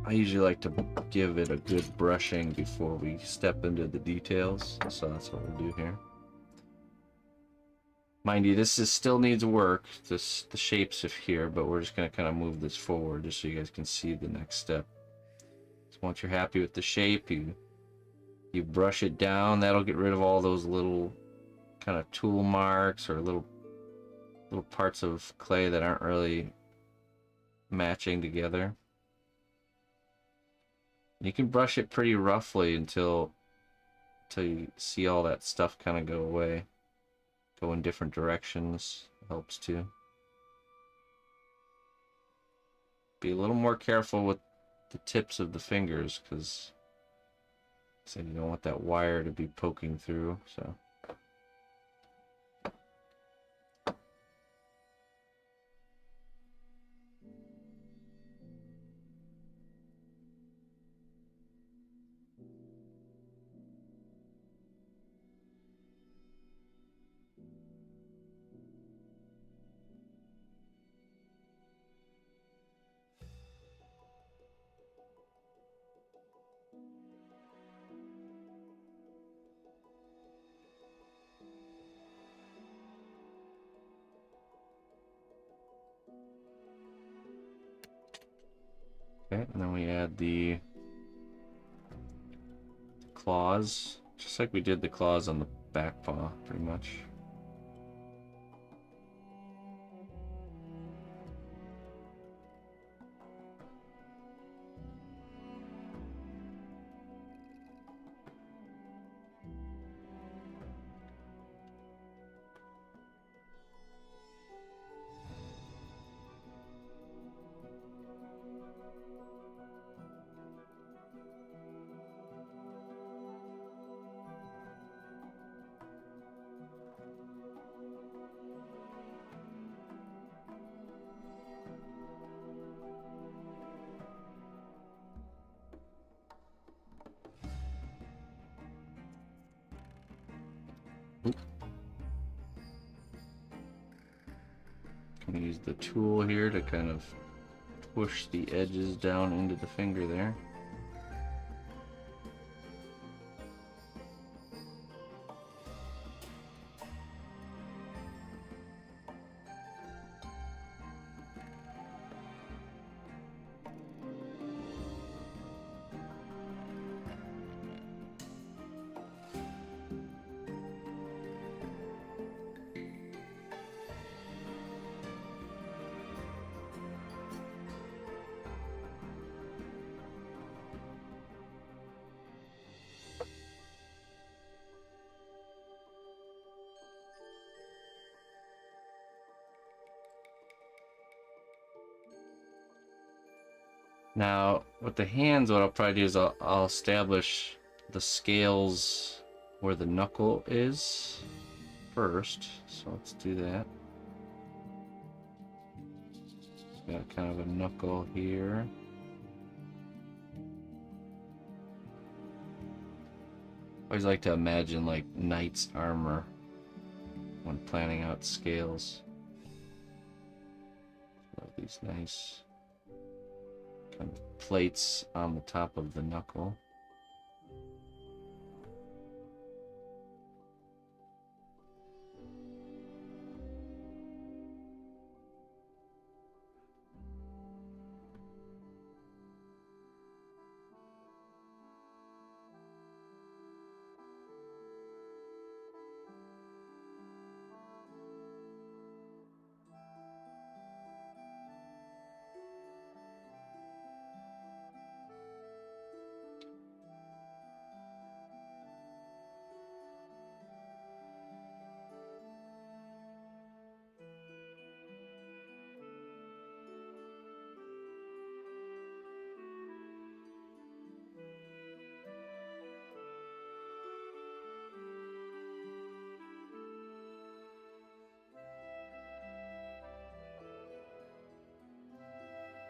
Speaker 1: I usually like to give it a good brushing before we step into the details. So that's what we'll do here. Mind you, this still needs work, the shapes of here, but we're just going to kind of move this forward just so you guys can see the next step. So once you're happy with the shape, you brush it down. That'll get rid of all those little kind of tool marks or little parts of clay that aren't really matching together. You can brush it pretty roughly until you see all that stuff kind of go away. Go in different directions helps too. Be a little more careful with the tips of the fingers, because you don't want that wire to be poking through. So Okay, and then we add the claws, just like we did the claws on the back paw, pretty much. Can use the tool here to kind of push the edges down into the finger there. Now, with the hands, what I'll probably do is I'll establish the scales where the knuckle is first. So let's do that. Got kind of a knuckle here. I always like to imagine like knight's armor when planning out scales. These nice kind of plates on the top of the knuckle.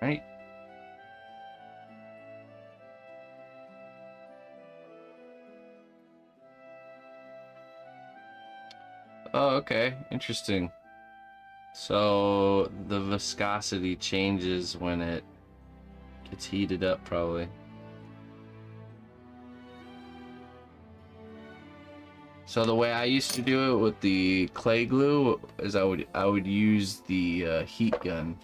Speaker 1: Right. Oh, okay. Interesting. So the viscosity changes when it gets heated up, probably. So the way I used to do it with the clay glue is I would use the heat gun.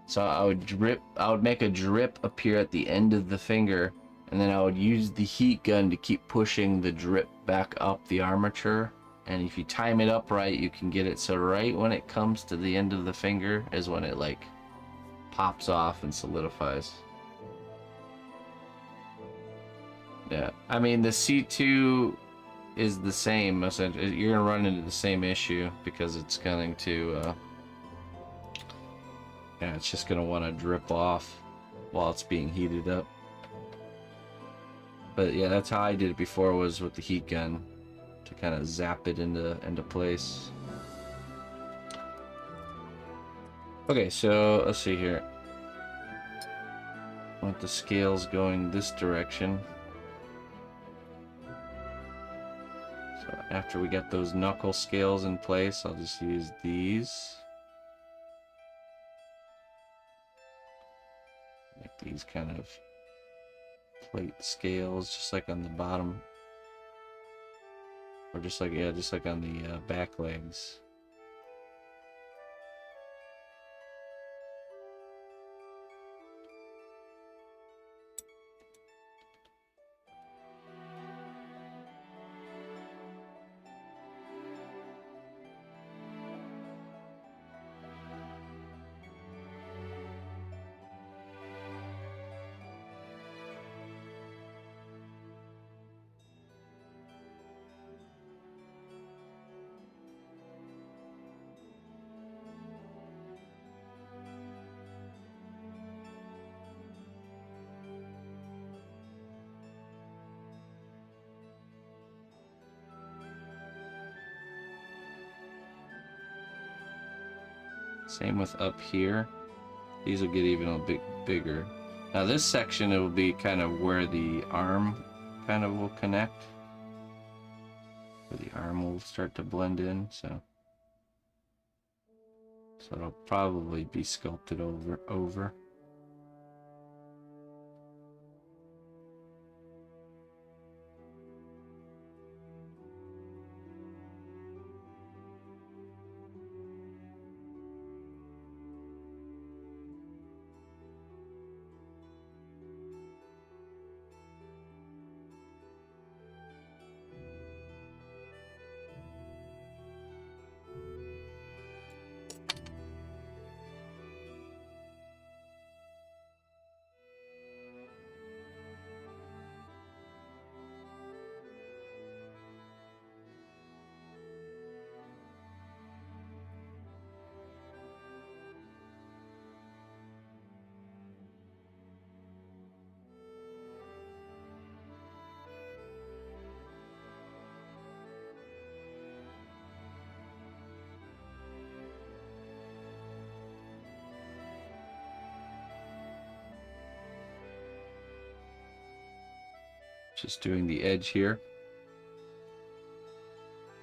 Speaker 1: So I would make a drip appear at the end of the finger, and then I would use the heat gun to keep pushing the drip back up the armature. And if you time it up right, you can get it so right when it comes to the end of the finger is when it like pops off and solidifies. Yeah, I mean the C2 is the same. Essentially, you're gonna run into the same issue because it's going to yeah, it's just gonna want to drip off while it's being heated up. But yeah, that's how I did it before, was with the heat gun to kind of zap it into place. Okay, so let's see here. I want the scales going this direction. So after we get those knuckle scales in place, I'll just use these. Make these kind of plate scales, just like on the bottom. Or just like, yeah, just like on the back legs. Same with up here. These will get even a bit bigger. Now this section, it will be kind of where the arm kind of will connect. Where the arm will start to blend in, so it'll probably be sculpted over. Just doing the edge here.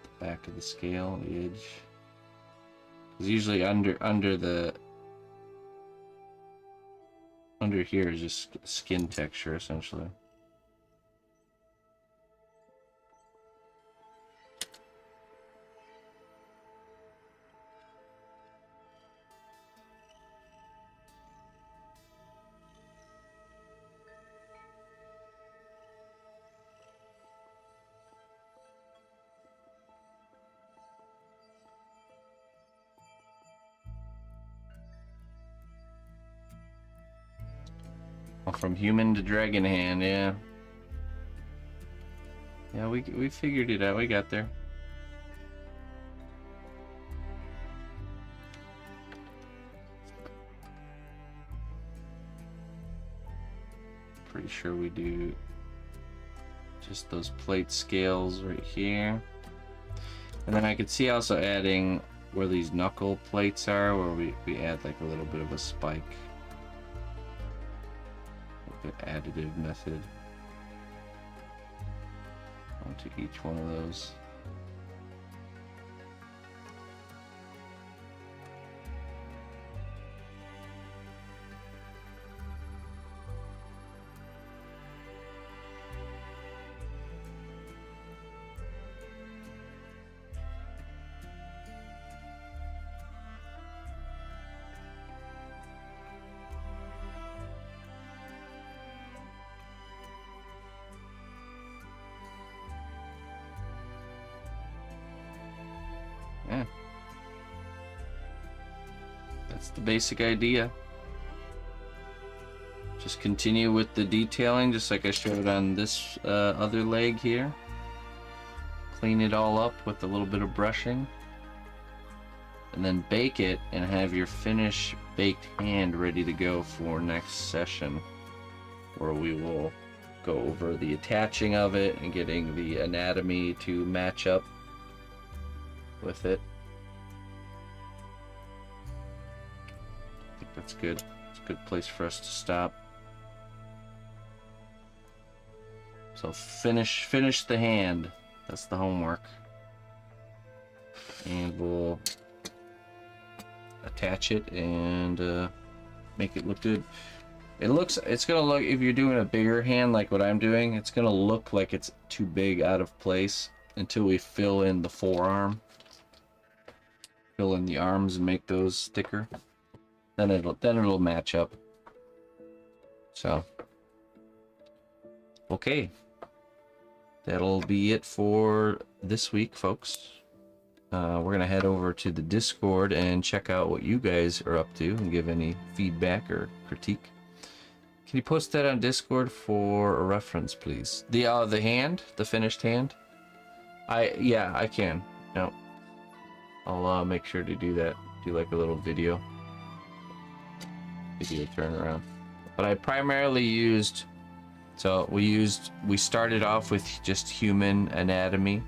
Speaker 1: The back of the scale, the edge. Because usually under here is just skin texture essentially. From human to dragon hand, yeah. Yeah, we figured it out. We got there. Pretty sure we do just those plate scales right here. And then I could see also adding where these knuckle plates are, where we add like a little bit of a spike. Additive method onto each one of those. Yeah. That's the basic idea. Just continue with the detailing, just like I showed on this other leg here. Clean it all up with a little bit of brushing. And then bake it and have your finished baked hand ready to go for next session, where we will go over the attaching of it and getting the anatomy to match up with it. I think that's good. It's a good place for us to stop. So finish the hand. That's the homework. And we'll attach it and make it look good. It's gonna look, if you're doing a bigger hand like what I'm doing, it's gonna look like it's too big out of place until we fill in the forearm. Fill in the arms and make those thicker. Then it'll match up. So okay. That'll be it for this week, folks. We're gonna head over to the Discord and check out what you guys are up to and give any feedback or critique. Can you post that on Discord for a reference, please? The hand, the finished hand. Yeah, I can. No, I'll make sure to do that. Do like a little video turnaround. But I primarily used. So we started off with just human anatomy,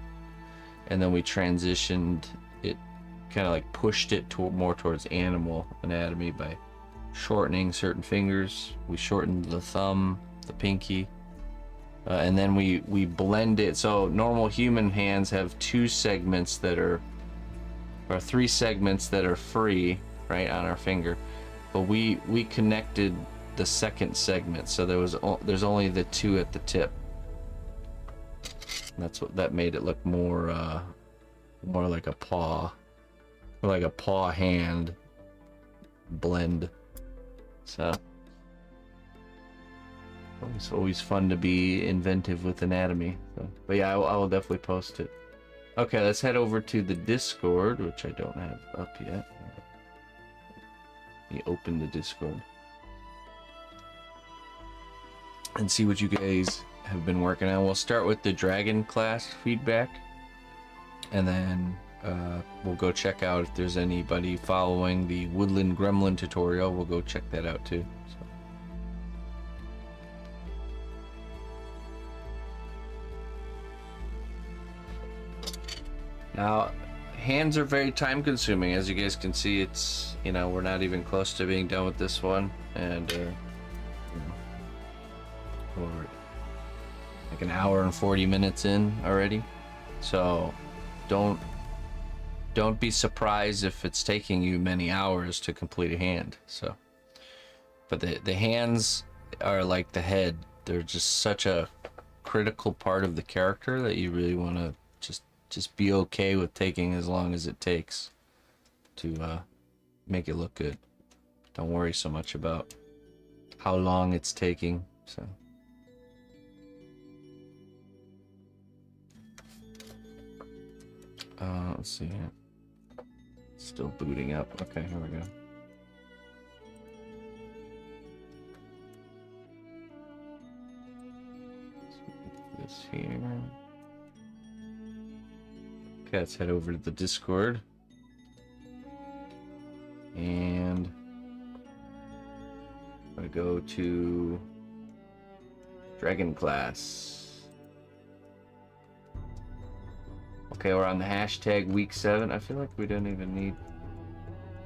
Speaker 1: and then we transitioned it kind of like pushed it more towards animal anatomy by shortening certain fingers. We shortened the thumb, the pinky, and then we blend it. So normal human hands have 2 segments that are, or 3 segments that are free, right, on our finger, but we connected the second segment, so there's only the 2 at the tip. And that's what that made it look more like a paw, or like a paw hand blend. So it's always fun to be inventive with anatomy. So, but yeah, I will definitely post it. Okay, let's head over to the Discord, which I don't have up yet. Let me open the Discord and see what you guys have been working on. We'll start with the dragon class feedback, and then we'll go check out if there's anybody following the woodland gremlin tutorial. We'll go check that out too. So. Now, hands are very time consuming. As you guys can see, it's, you know, we're not even close to being done with this one, and you know, we're like an hour and 40 minutes in already. So don't be surprised if it's taking you many hours to complete a hand. So, but the hands are like the head. They're just such a critical part of the character that you really want to just be okay with taking as long as it takes to make it look good. Don't worry so much about how long it's taking. So let's see here. Still booting up. Okay, here we go. This here. Okay, let's head over to the Discord. And I'm gonna go to Dragon class. Okay, we're on the hashtag week 7. I feel like we don't even need.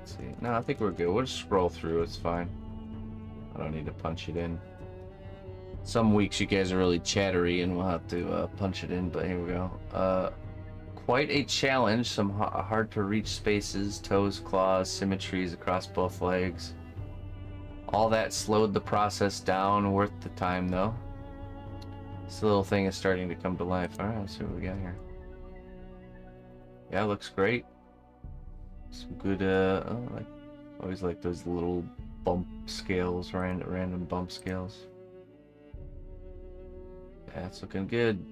Speaker 1: Let's see. No, I think we're good. We'll just scroll through. It's fine. I don't need to punch it in. Some weeks you guys are really chattery and we'll have to punch it in, but here we go. Quite a challenge. Some hard to reach spaces, toes, claws, symmetries across both legs. All that slowed the process down. Worth the time though. This little thing is starting to come to life. All right, let's see what we got here. Yeah, looks great. Some good, like, always like those little bump scales, random bump scales. Yeah, it's looking good.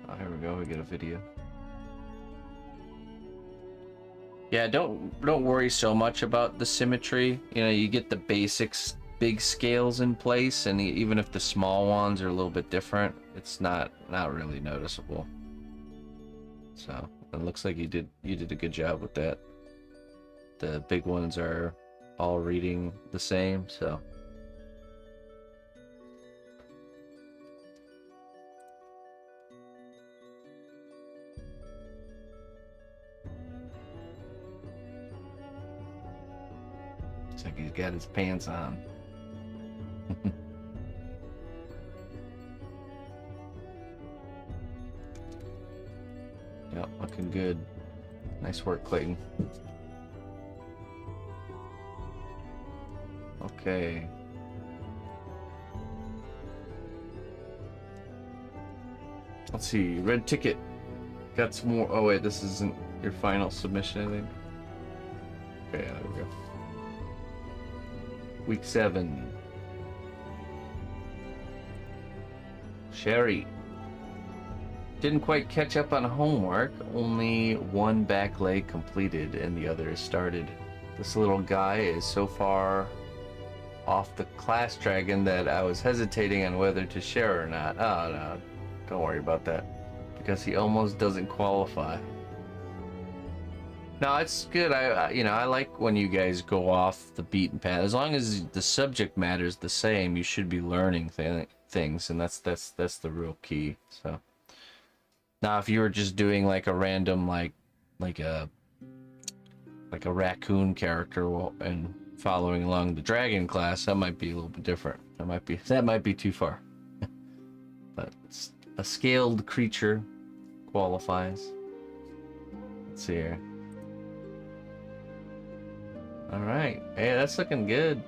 Speaker 1: Oh, here we go. We get a video. Yeah, don't worry so much about the symmetry. You know, you get the basics, big scales in place, and even if the small ones are a little bit different, it's not really noticeable. So it looks like you did a good job with that. The big ones are all reading the same, so. Looks like he's got his pants on. Yep, looking good. Nice work, Clayton. Okay. Let's see. Red ticket. Got some more. Oh wait, this isn't your final submission, I think. Okay, yeah, there we go. Week 7. Sherry. Didn't quite catch up on homework. Only one back leg completed and the other is started. This little guy is so far off the class dragon that I was hesitating on whether to share or not. Oh no, don't worry about that, because he almost doesn't qualify. No, it's good. I like when you guys go off the beaten path. As long as the subject matter is the same, you should be learning things, and that's the real key. So Now, if you were just doing like a random like a raccoon character and following along the dragon class, that might be a little bit different. That might be too far. But a scaled creature qualifies. Let's see here. All right, hey, that's looking good.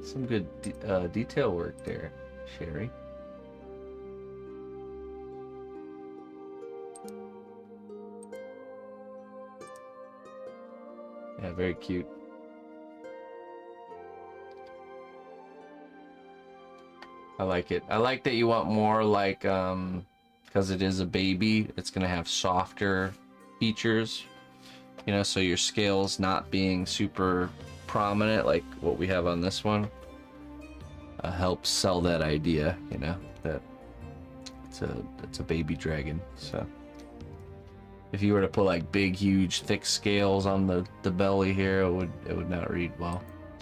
Speaker 1: Some good detail work there, Sherry. Yeah, very cute. I like it. I like that you want more like, because it is a baby, it's gonna have softer features, you know, so your scales not being super prominent like what we have on this one helps sell that idea, you know, that it's a baby dragon. So if you were to put like big, huge, thick scales on the belly here, it would not read well.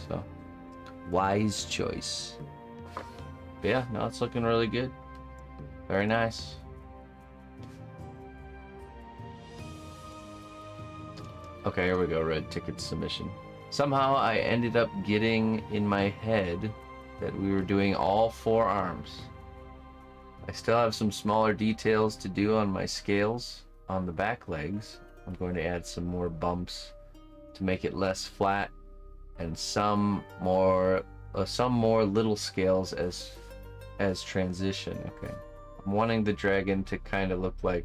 Speaker 1: So wise choice. But yeah, no, it's looking really good. Very nice. Okay, here we go, red ticket submission. Somehow I ended up getting in my head that we were doing all 4 arms. I still have some smaller details to do on my scales on the back legs. I'm going to add some more bumps to make it less flat, and some more little scales as transition. Okay, I'm wanting the dragon to kind of look like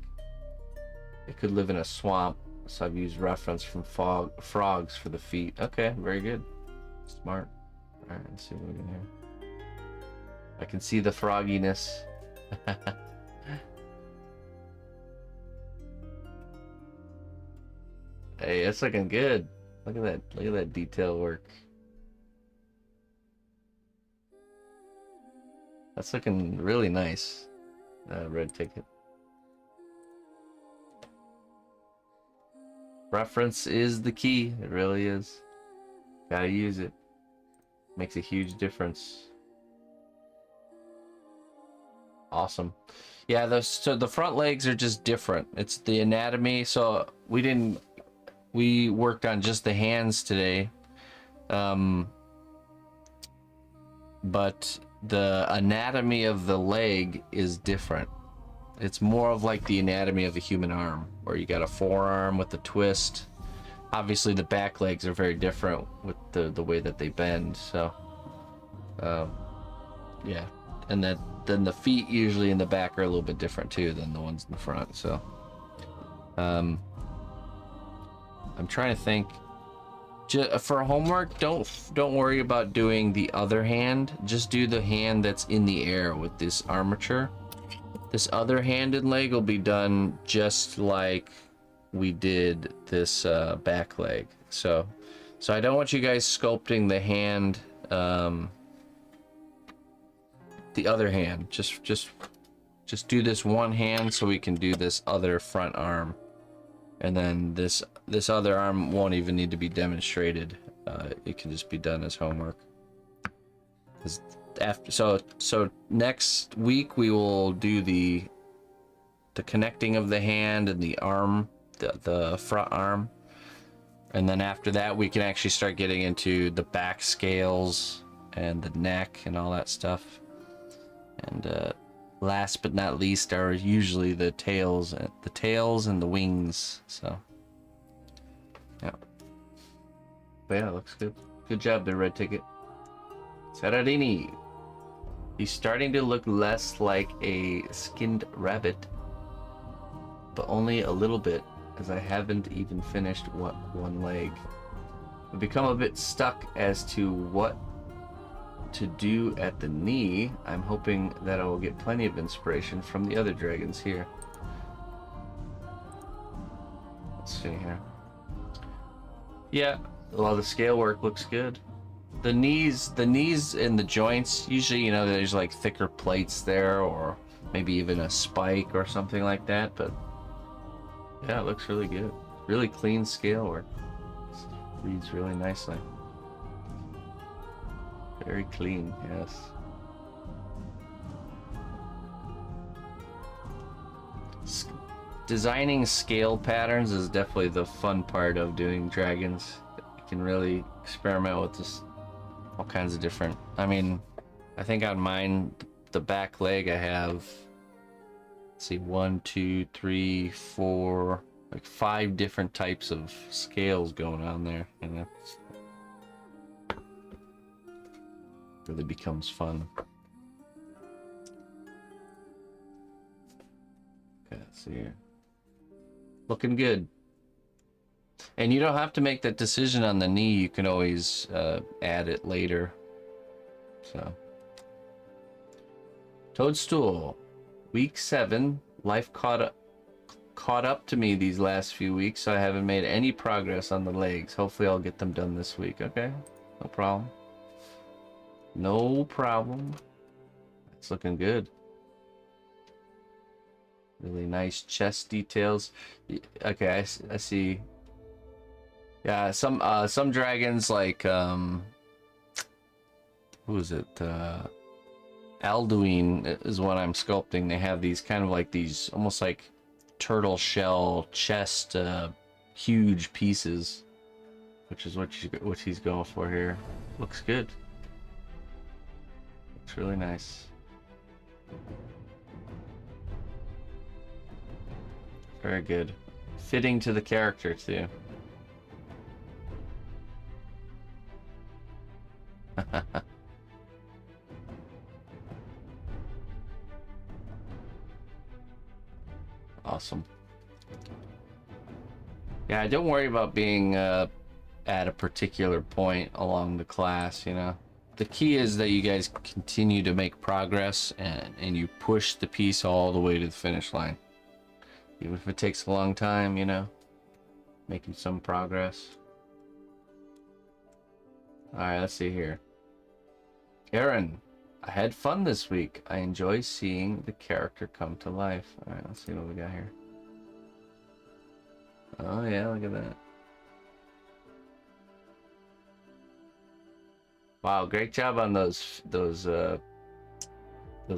Speaker 1: it could live in a swamp, so I've used reference from frogs for the feet. Okay, very good, smart. All right, let's see what we can hear. I can see the frogginess. Hey, that's looking good. Look at that. Look at that detail work. That's looking really nice. Red ticket. Reference is the key. It really is. Gotta use it. Makes a huge difference. Awesome. Yeah, so the front legs are just different. It's the anatomy. So we worked on just the hands today. But the anatomy of the leg is different. It's more of like the anatomy of a human arm, where you got a forearm with a twist. Obviously the back legs are very different with the way that they bend. So yeah, and then the feet usually in the back are a little bit different too than the ones in the front. So I'm trying to think. For homework, don't worry about doing the other hand. Just do the hand that's in the air with this armature. This other hand and leg will be done just like we did this back leg. So I don't want you guys sculpting the hand, the other hand. Just do this one hand so we can do this other front arm. And then this other arm won't even need to be demonstrated. It can just be done as homework. So next week we will do the connecting of the hand and the arm, the front arm, and then after that we can actually start getting into the back scales and the neck and all that stuff. And last but not least are usually the tails and the wings. So yeah, but yeah, it looks good. Good job there, red ticket. Serradini. He's starting to look less like a skinned rabbit, but only a little bit, as I haven't even finished one leg. I've become a bit stuck as to what to do at the knee. I'm hoping that I will get plenty of inspiration from the other dragons here. Let's see here. Yeah, well, the scale work looks good. The knees and the joints, usually, you know, there's like thicker plates there, or maybe even a spike or something like that, but yeah, it looks really good. Really clean scale work. Reads really nicely. Very clean, yes. Designing scale patterns is definitely the fun part of doing dragons. You can really experiment with this, all kinds of different. I mean, I think on mine, the back leg I have, let's see, 1, 2, 3, 4, like 5 different types of scales going on there, and that's really becomes fun. Okay, let's see here. Looking good. And you don't have to make that decision on the knee. You can always add it later. So, Toadstool, week 7. Life caught up to me these last few weeks, so I haven't made any progress on the legs. Hopefully I'll get them done this week. Okay, no problem. No problem. It's looking good. Really nice chest details. Okay, I see. Yeah, some dragons like who is it? Alduin is what I'm sculpting. They have these kind of like these almost like turtle shell chest, huge pieces, which is what he's going for here. Looks good. Looks really nice. Very good. Fitting to the character, too. Awesome. Yeah, don't worry about being at a particular point along the class, you know. The key is that you guys continue to make progress and you push the piece all the way to the finish line. Even if it takes a long time, you know, making some progress. Alright, let's see here. Aaron, I had fun this week. I enjoy seeing the character come to life. Alright, let's see what we got here. Oh yeah, look at that. Wow, great job on those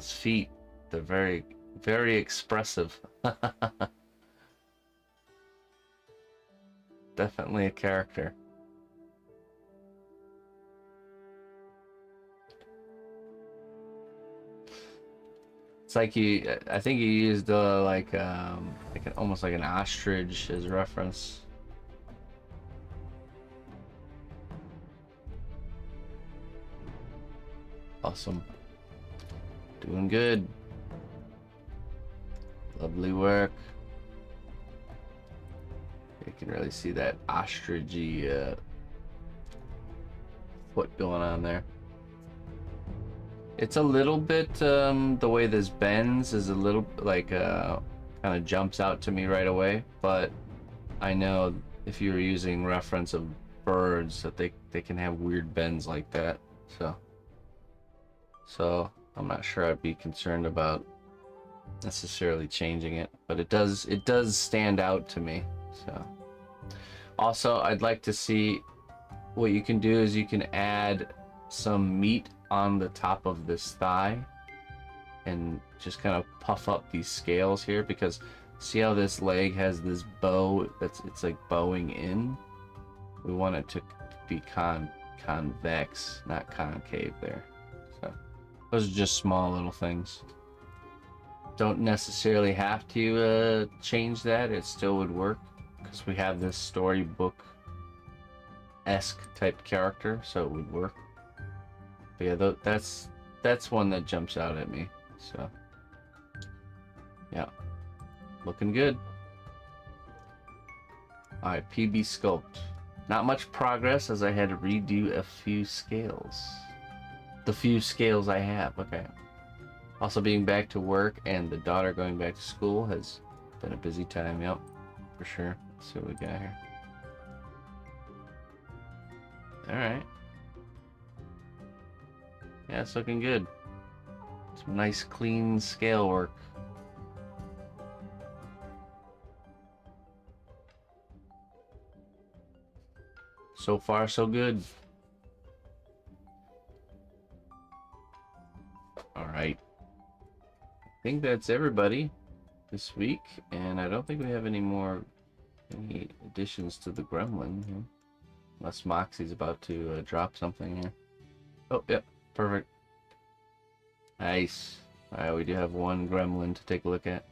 Speaker 1: feet. They're very, very expressive. Definitely a character. It's like I think you used like almost like an ostrich as a reference. Awesome. Doing good. Lovely work. You can really see that ostrichy foot going on there. It's a little bit, the way this bends is a little like kind of jumps out to me right away, but I know if you're using reference of birds that they can have weird bends like that, so I'm not sure I'd be concerned about necessarily changing it, but it does stand out to me. So also I'd like to see what you can do is you can add some meat on the top of this thigh and just kind of puff up these scales here, because see how this leg has this bow it's like bowing in. We want it to be convex, not concave there. So those are just small little things. Don't necessarily have to change that. It still would work because we have this storybook-esque type character, so it would work. But yeah, that's one that jumps out at me. So yeah, looking good. All right, PB sculpt. Not much progress as I had to redo a few scales. The few scales I have. Okay. Also, being back to work and the daughter going back to school has been a busy time. Yep, for sure. Let's see what we got here. All right. Yeah, it's looking good. Some nice, clean scale work. So far, so good. All right. I think that's everybody. this week, and I don't think we have any additions to the gremlin here. Unless Moxie's about to drop something here. Oh, yep, perfect. Nice. Alright, we do have one gremlin to take a look at.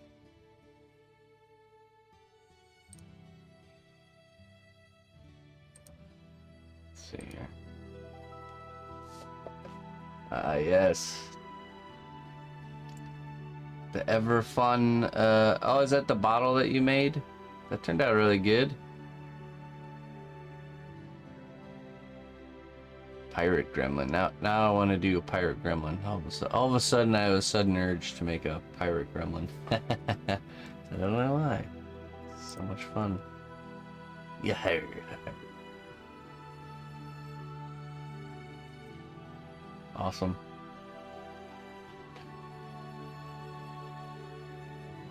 Speaker 1: Let's see here. Yes. The ever fun, oh, is that the bottle that you made? That turned out really good. Pirate gremlin. Now I want to do a pirate gremlin. All of a sudden, I have a sudden urge to make a pirate gremlin. I don't know why. It's so much fun. Yeah. Awesome.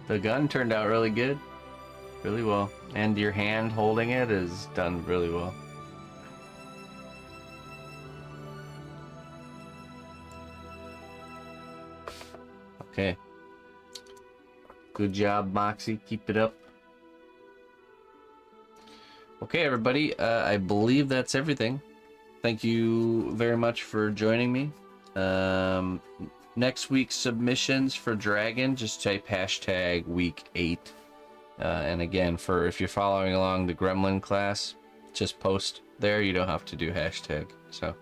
Speaker 1: The gun turned out really good. Really well. And your hand holding it is done really well. Okay. Good job, Moxie. Keep it up. Okay, everybody. I believe that's everything. Thank you very much for joining me. Next week's submissions for Dragon, just type hashtag week 8. And again, if you're following along the Gremlin class, just post there. You don't have to do hashtag. So,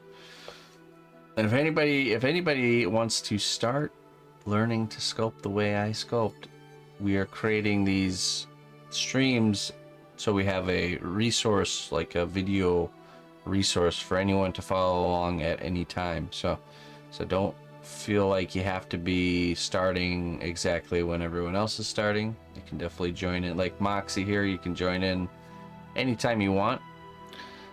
Speaker 1: and if anybody wants to start learning to sculpt the way I sculpt, we are creating these streams so we have a resource, like a video resource for anyone to follow along at any time. So don't feel like you have to be starting exactly when everyone else is starting. You can definitely join in, like Moxie here. You can join in anytime you want.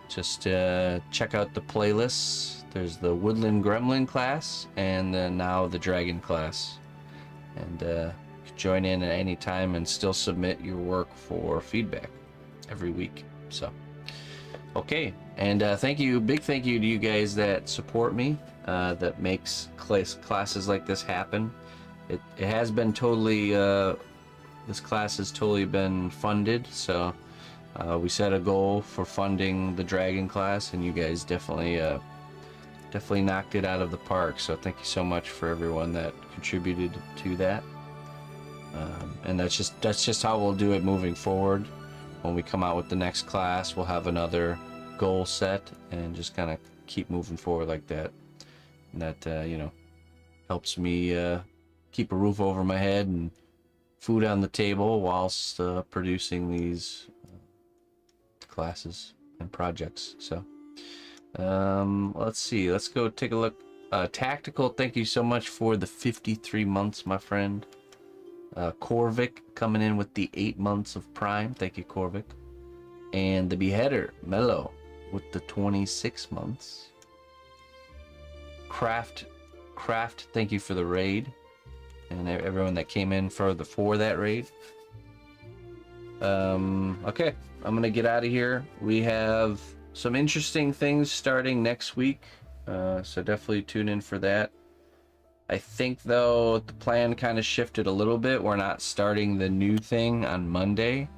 Speaker 1: Just check out the playlists. There's the Woodland Gremlin class, and then now the Dragon class. And you can join in at any time and still submit your work for feedback every week. So, okay. And big thank you to you guys that support me, that makes classes like this happen. It has been totally, this class has totally been funded, so we set a goal for funding the Dragon class, and you guys definitely knocked it out of the park. So thank you so much for everyone that contributed to that. And that's just how we'll do it moving forward. When we come out with the next class, we'll have another goal set and just kind of keep moving forward like that. And that helps me keep a roof over my head and food on the table whilst producing these classes and projects. So let's see, let's go take a look. Tactical, thank you so much for the 53 months, my friend. Corvic coming in with the 8 months of Prime, thank you, Corvic. And the Beheader Mellow with the 26 months. Craft, thank you for the raid, and everyone that came in for that raid. Okay, I'm gonna get out of here. We have some interesting things starting next week, so definitely tune in for that. I think, though, the plan kind of shifted a little bit. We're not starting the new thing on Monday.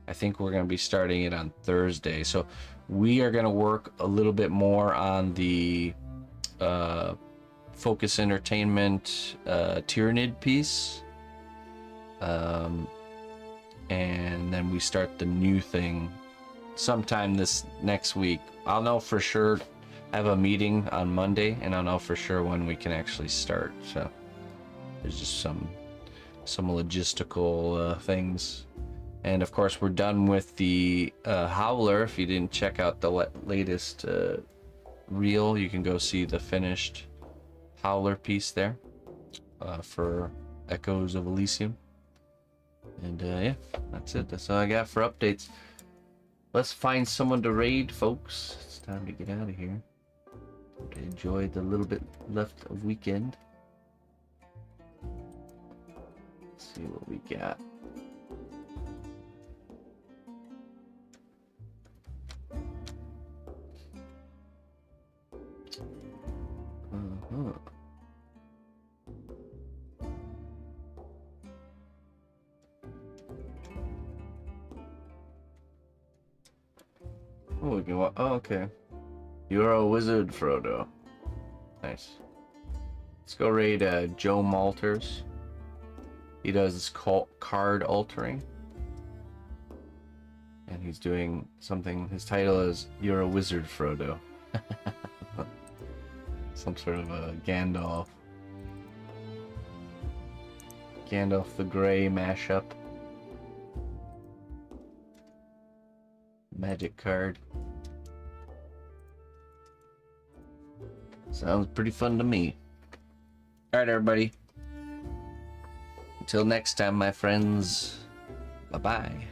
Speaker 1: I think we're going to be starting it on Thursday. So we are going to work a little bit more on the Focus Entertainment Tyranid piece. And then we start the new thing sometime this next week. I'll know for sure. I have a meeting on Monday, and I'll know for sure when we can actually start. So there's just some logistical things. And of course, we're done with the Howler. If you didn't check out the latest reel, you can go see the finished Howler piece there for Echoes of Elysium. And yeah, that's it. That's all I got for updates. Let's find someone to raid, folks. It's time to get out of here. To enjoy the little bit left of weekend. Let's see what we got. Oh, we can walk. Oh, okay. You're a wizard, Frodo. Nice. Let's go raid Joe Malters. He does card altering. And he's doing something. His title is You're a Wizard, Frodo. Some sort of a Gandalf the Grey mashup. Magic card. Sounds pretty fun to me. Alright, everybody. Until next time, my friends. Bye-bye.